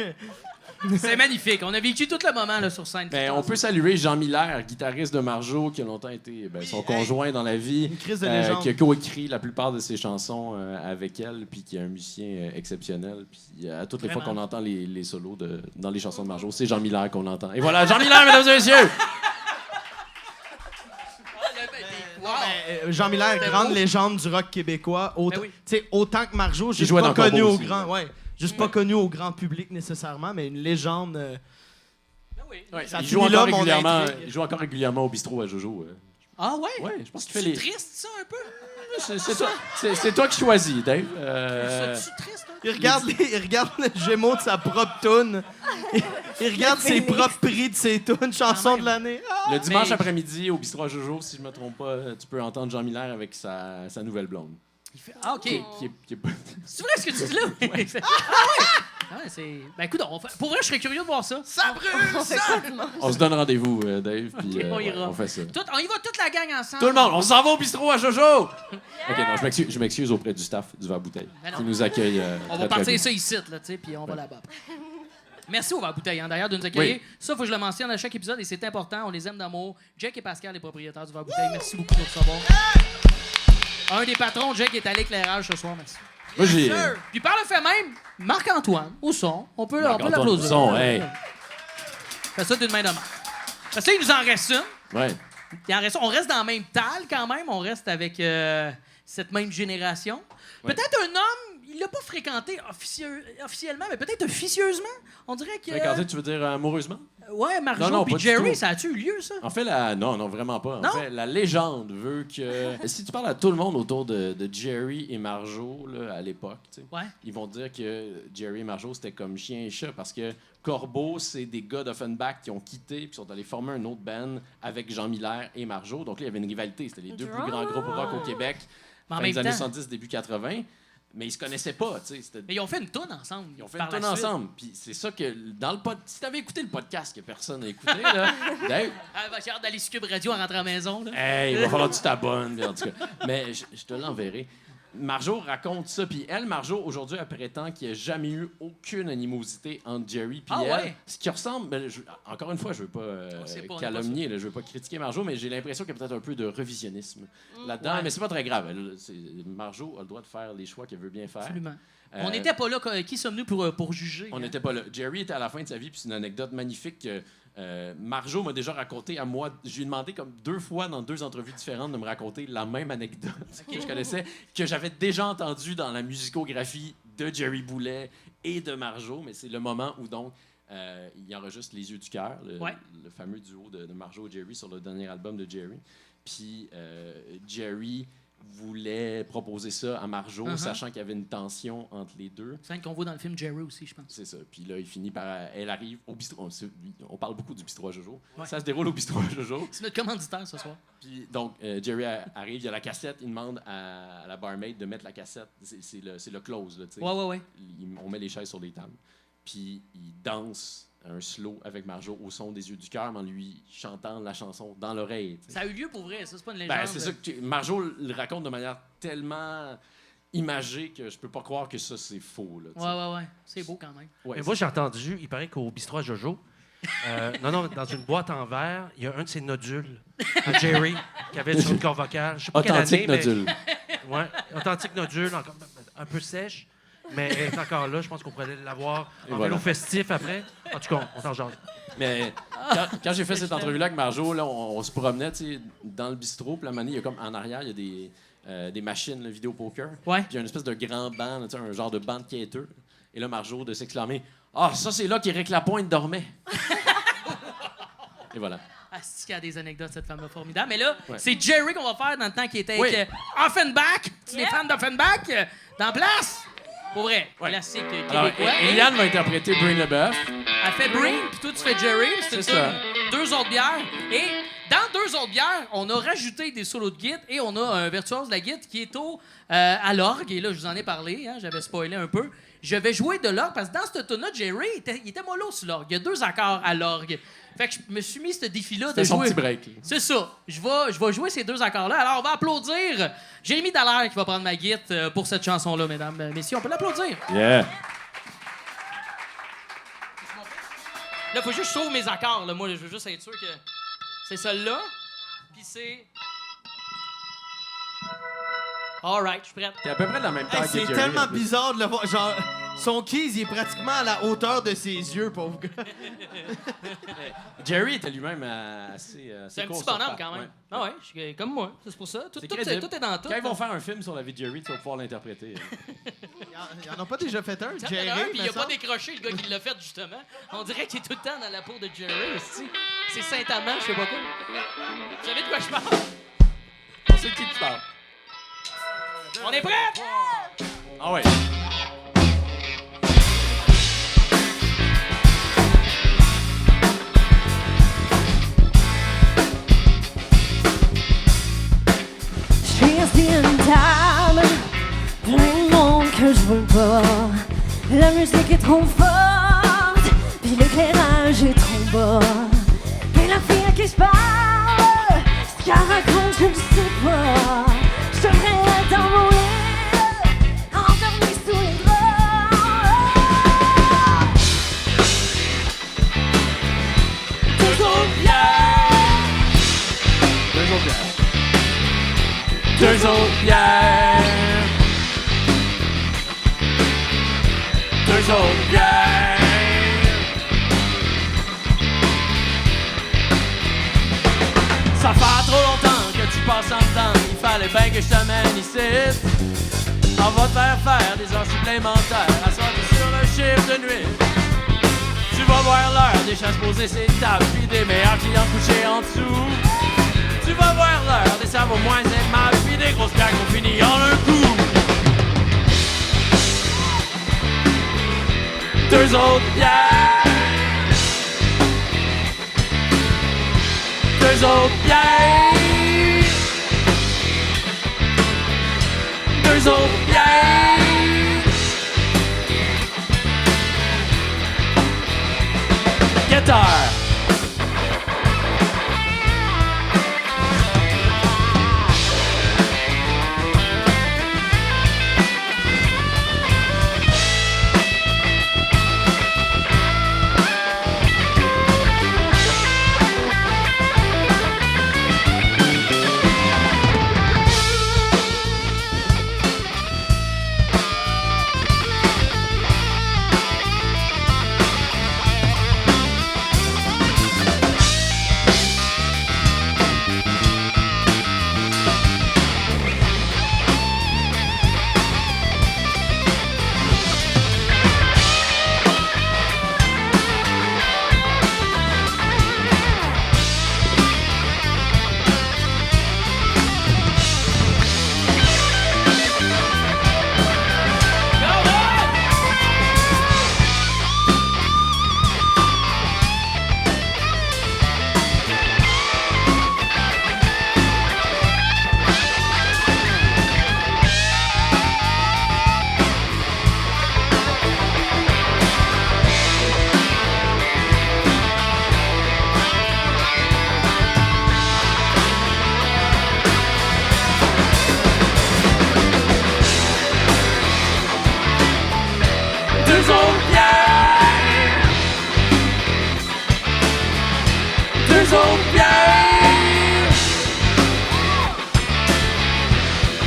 C'est magnifique. On a vécu tout le moment là, sur scène. Ben, on peut saluer Jean Miller, guitariste de Marjo, qui a longtemps été son conjoint dans la vie, Une crise de légende. qui a coécrit la plupart de ses chansons avec elle, puis qui est un musicien exceptionnel. Puis à toutes les fois Vraiment. qu'on entend les solos dans les chansons de Marjo, c'est Jean Miller qu'on entend. Et voilà, Jean Miller, mesdames et messieurs! Wow. Jean Miller, C'était grande beau. légende du rock québécois. Autant, Ben oui. tu sais, autant que Marjo, juste jouait pas dans connu Corbeau au aussi. grand, ouais, juste pas connu au grand public nécessairement, mais une légende. Ben oui. Ouais, Ça il, finit joue là, encore mon régulièrement, intrigue. il joue encore régulièrement au bistrot à Jojo. Ah ouais? Ouais, je pense qu'il fait C'est les. triste, ça, un peu? C'est toi qui choisis, Dave. C'est triste, hein? Il regarde le Gémeaux de sa propre toune. Il regarde ses propres prix de ses tounes, chanson de l'année. Ah! Le dimanche Mais- après-midi, au bistrot à Jojo, si je me trompe pas, tu peux entendre Jean Miller avec sa nouvelle blonde. Ah, OK. Qui est pas- C'est vrai ce que tu dis là? Ah ouais? Ah ouais, c'est... Ben écoute, pour vrai, je serais curieux de voir ça. Ça brûle, ça! On se donne rendez-vous, Dave, puis Ok, on ira. on fait ça. On y va toute la gang ensemble. Tout le monde, on s'en va au bistrot à Jojo! OK, non, je m'excuse auprès du staff du Verre Bouteille Ben non. qui nous accueille On très, va très partir bien. ça ici, là, tu sais, puis on va là-bas. Merci au Verre Bouteille, hein, d'ailleurs, de nous accueillir. Oui. Ça, il faut que je le mentionne à chaque épisode et c'est important. On les aime d'amour. Jack et Pascal, les propriétaires du Verre Bouteille, merci beaucoup de nous recevoir. Un des patrons, Jack, est à l'éclairage ce soir, merci. Moi, j'ai... Puis par le fait même, Marc-Antoine, au son, on peut Marc-Antoine l'applaudir. au son, hey. Fais ça d'une main de main. Parce qu'il nous en reste une. Ouais. Il en reste, on reste dans la même talle quand même. On reste avec cette même génération. Ouais. Peut-être un homme, il l'a pas fréquenté officiellement, mais peut-être officieusement. On dirait que... Fréquenté, tu veux dire amoureusement? Ouais, Non, Marjo non, puis pas du Jerry, tout. ça a-tu eu lieu, ça? En fait, non, vraiment pas. En Non? fait, la légende veut que... Si tu parles à tout le monde autour de Jerry et Marjo, là, à l'époque, tu sais, Ouais. ils vont te dire que Jerry et Marjo, c'était comme chien et chat parce que Corbeau, c'est des gars d'Offenbach qui ont quitté puis sont allés former un autre band avec Jean Miller et Marjo. Donc là, il y avait une rivalité. C'était les deux plus grands groupes rock au Québec, Mais en fin même des années temps, 70, début 80. Mais ils se connaissaient pas, tu sais. C'était- mais ils ont fait une toune ensemble. Ils ont fait par une la tournée suite. ensemble. Puis c'est ça que, dans le si t'avais écouté le podcast que personne n'a écouté, là, Dave, Ah, bah, j'ai hâte d'aller sur Cube Radio en rentrant à la maison. Là. hey, il va falloir que tu t'abonnes, puis en tout cas. Mais je te l'enverrai. Marjo raconte ça, puis elle, Marjo, aujourd'hui, elle prétend qu'il n'y a jamais eu aucune animosité entre Jerry puis Ah elle. ouais? Ce qui ressemble, encore une fois, je ne veux pas sait pas, on est calomnier, là, je ne veux pas critiquer Marjo, mais j'ai l'impression qu'il y a peut-être un peu de revisionnisme là-dedans. Ouais. Mais c'est pas très grave. Marjo a le droit de faire les choix qu'elle veut bien faire. Absolument. Euh, On n'était pas là. Qui sommes-nous pour juger? On hein? n'était pas là. Jerry était à la fin de sa vie, puis c'est une anecdote magnifique que Marjo m'a déjà raconté à moi, je lui ai demandé comme 2 fois dans 2 entrevues différentes de me raconter la même anecdote que je connaissais, que j'avais déjà entendue dans la musicographie de Jerry Boulet et de Marjo, mais c'est le moment où donc il enregistre Les Yeux du cœur, le fameux duo de Marjo et Jerry sur le dernier album de Jerry. Puis Jerry voulait proposer ça à Marjo, sachant qu'il y avait une tension entre les deux. C'est qu'on voit dans le film Jerry aussi, je pense. C'est ça. Puis là, il finit par... Elle arrive au bistrot... On parle beaucoup du bistrot à Jojo. Ouais. Ça se déroule au bistrot à Jojo. C'est notre commanditaire ce soir. Puis donc, Jerry arrive, il y a la cassette, il demande à la barmaid de mettre la cassette. C'est le close, là, tu sais. Ouais. On met les chaises sur les tables. Puis il danse un slow avec Marjo au son des Yeux du cœur, en lui chantant la chanson dans l'oreille. T'sais. Ça a eu lieu pour vrai, ça, c'est pas une légende. Ben, c'est ça que Marjo le raconte de manière tellement imagée que je peux pas croire que ça, c'est faux. Là, ouais. C'est beau quand même. Ouais, Mais moi, j'ai entendu, il paraît qu'au bistrot à Jojo, non, dans une boîte en verre, il y a un de ses nodules à Jerry qui avait sur une corde vocale. Je sais pas authentique quelle année, nodule. Mais... Ouais, authentique nodule, encore, un peu sèche. Mais elle est encore là. Je pense qu'on pourrait l'avoir en vélo festif après. En tout cas, on s'en jase. Mais quand j'ai fait cette entrevue-là avec Marjo, là, on se promenait dans le bistrot. Puis la manie, il y a comme en arrière, il y a des machines, le vidéo poker. Ouais. Puis il y a une espèce de grand banc, là, un genre de banc de quêteux. Et là, Marjo de s'exclamer « Ah, ça, c'est là qu'Éric Lapointe dormait! » Et voilà. Ah, c'est qu'il y a des anecdotes, cette femme formidable. Mais là, c'est Jerry qu'on va faire dans le temps qui était avec Offenbach. Tu es fan d'Offenbach? Dans la place? Pour vrai, classique québécois. Eliane va interpréter Brin LeBeuf. Elle fait Brin, puis toi, tu fais Jerry. C'est ça. 2 autres bières. Et dans 2 autres bières, on a rajouté des solos de guitare et on a un virtuose de la guitare qui est à l'orgue. Et là, je vous en ai parlé, hein, j'avais spoilé un peu. Je vais jouer de l'orgue parce que dans cette tune-là, Jerry, il était mollo sur l'orgue. Il y a 2 accords à l'orgue. Fait que je me suis mis ce défi-là de jouer. C'est son petit break. C'est ça. Je vais jouer ces 2 accords-là. Alors, on va applaudir Jérémy Dallaire qui va prendre ma guitare pour cette chanson-là, mesdames, messieurs. On peut l'applaudir. Yeah. Là, il faut juste que je sauve mes accords. Là. Moi, je veux juste être sûr que c'est celle-là. Puis c'est... All right, je suis prête. T'es à peu près de la même taille que C'est Jerry, tellement en plus. bizarre de le voir. Genre, son keys, il est pratiquement à la hauteur de ses yeux, pauvre gars. Jerry était lui-même assez C'est un court petit sur bonhomme pattes. quand même. Ouais. Ah ouais, je suis comme moi. C'est pour ça. Tout crédible. est dans tout. Quand ils vont faire un film sur la vie de Jerry, tu vas pouvoir l'interpréter. Ils en ont pas déjà fait un, Ça, Jerry, puis il me a pas semble? décroché, le gars qui l'a fait, justement. On dirait qu'il est tout le temps dans la peau de Jerry, aussi. C'est Saint-Amand, je sais pas quoi. Vous savez de quoi je parle? On sait de qui tu parles. On est prêts? Ah ouais. Je suis assis à une table, plein de monde que je veux pas. La musique est trop forte, puis l'éclairage est trop bas. Et la fille à qui je parle, ce qu'elle raconte, je ne sais pas. Je devrais dans mon lit, endormi sous les draps. Deux autres bières. Deux autres bières. Deux autres bières. Ça fait trop longtemps que tu passes en dedans. Il fallait bien que je t'amène ici. On va te faire des heures supplémentaires. À sortir sur le chiffre de nuit. Tu vas voir l'heure des chaises posées sur les tables. Puis des meilleurs clients couchés en dessous. Tu vas voir l'heure des cerveaux moins aimables. Puis des grosses blagues qu'on finit en un coup. Deux autres bières. Deux autres bières. Deux autres bières. Guitare.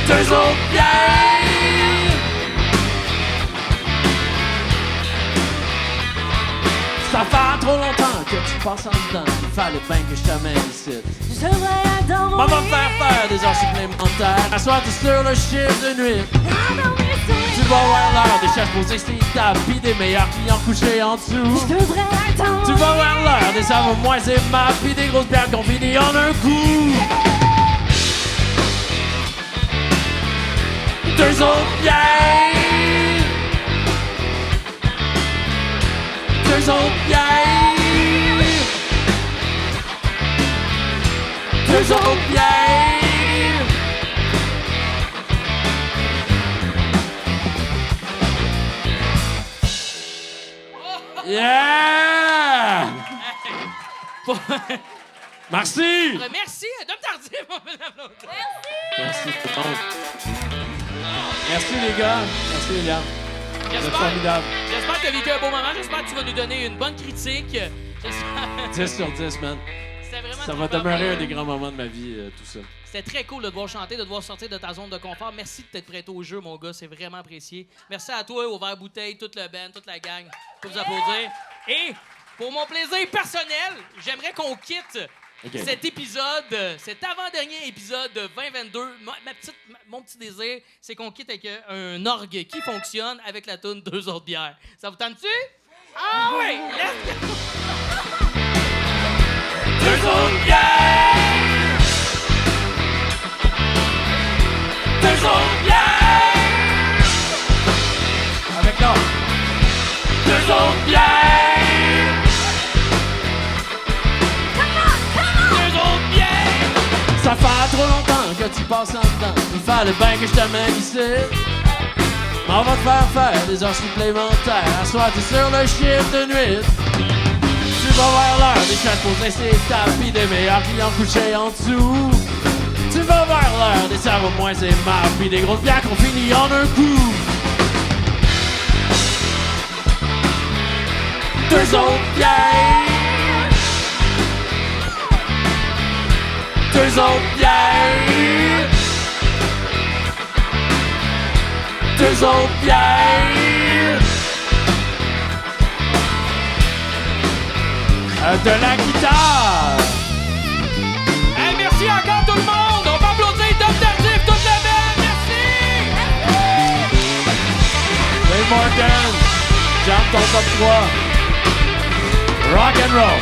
Deux autres bières. Ça fait trop longtemps que tu passes en dedans. Il fallait bien que je t'amène ici. Je devrais dormir. Maman me faire des heures supplémentaires. Asseoir-toi sur le chiffre de nuit. Tu vas voir l'heure des chefs posés sur les tables, pis des meilleurs clients couchés en dessous. Je devrais attendre. Tu vas voir l'heure des savons moins aimables, pis des grosses bières qu'on finit en un coup. Deux autres bières. Deux autres bières. Deux autres bières. Yeah! Merci! Merci, Dom Tardif, on peut l'applaudir. Merci tout le monde. Merci les gars. Merci Eliane. Vous êtes formidables. J'espère que tu as vécu un beau moment. J'espère que tu vas nous donner une bonne critique. J'espère- 10 sur 10, man. C'était vraiment Ça va trippant. demeurer un des grands moments de ma vie, tout ça. C'était très cool de te voir chanter, de te voir sortir de ta zone de confort. Merci de t'être prêté au jeu, mon gars. C'est vraiment apprécié. Merci à toi, au verre bouteille, toute le band, toute la gang. Je peux vous applaudir. Et pour mon plaisir personnel, j'aimerais qu'on quitte cet épisode, cet avant-dernier épisode de 2022. Mon petit désir, c'est qu'on quitte avec un orgue qui fonctionne avec la toune Deux autres bières. Ça vous tente-tu? Ah oui! Let's go! Deux autres bières! Deux autres bières! Avec l'or. Deux autres bières! Deux autres bières! Ça fait trop longtemps que tu passes en dedans. Il fallait bien que je t'amène ici. On va te faire des heures supplémentaires. Assois-toi sur le chiffre de nuit. Tu vas voir l'heure des chefs posés sur les tables, pis des meilleurs clients couchés en dessous. Tu vas voir l'heure des cerveaux moins aimables, pis des grosses bières qu'on finit en un coup. Deux autres bières. Deux autres bières. Deux autres bières. De la guitare. Hey, merci encore tout le monde! On va applaudir Dom Tardif, toute la bande! Merci! Ray Morgan, Jam ton top 3. Rock and roll.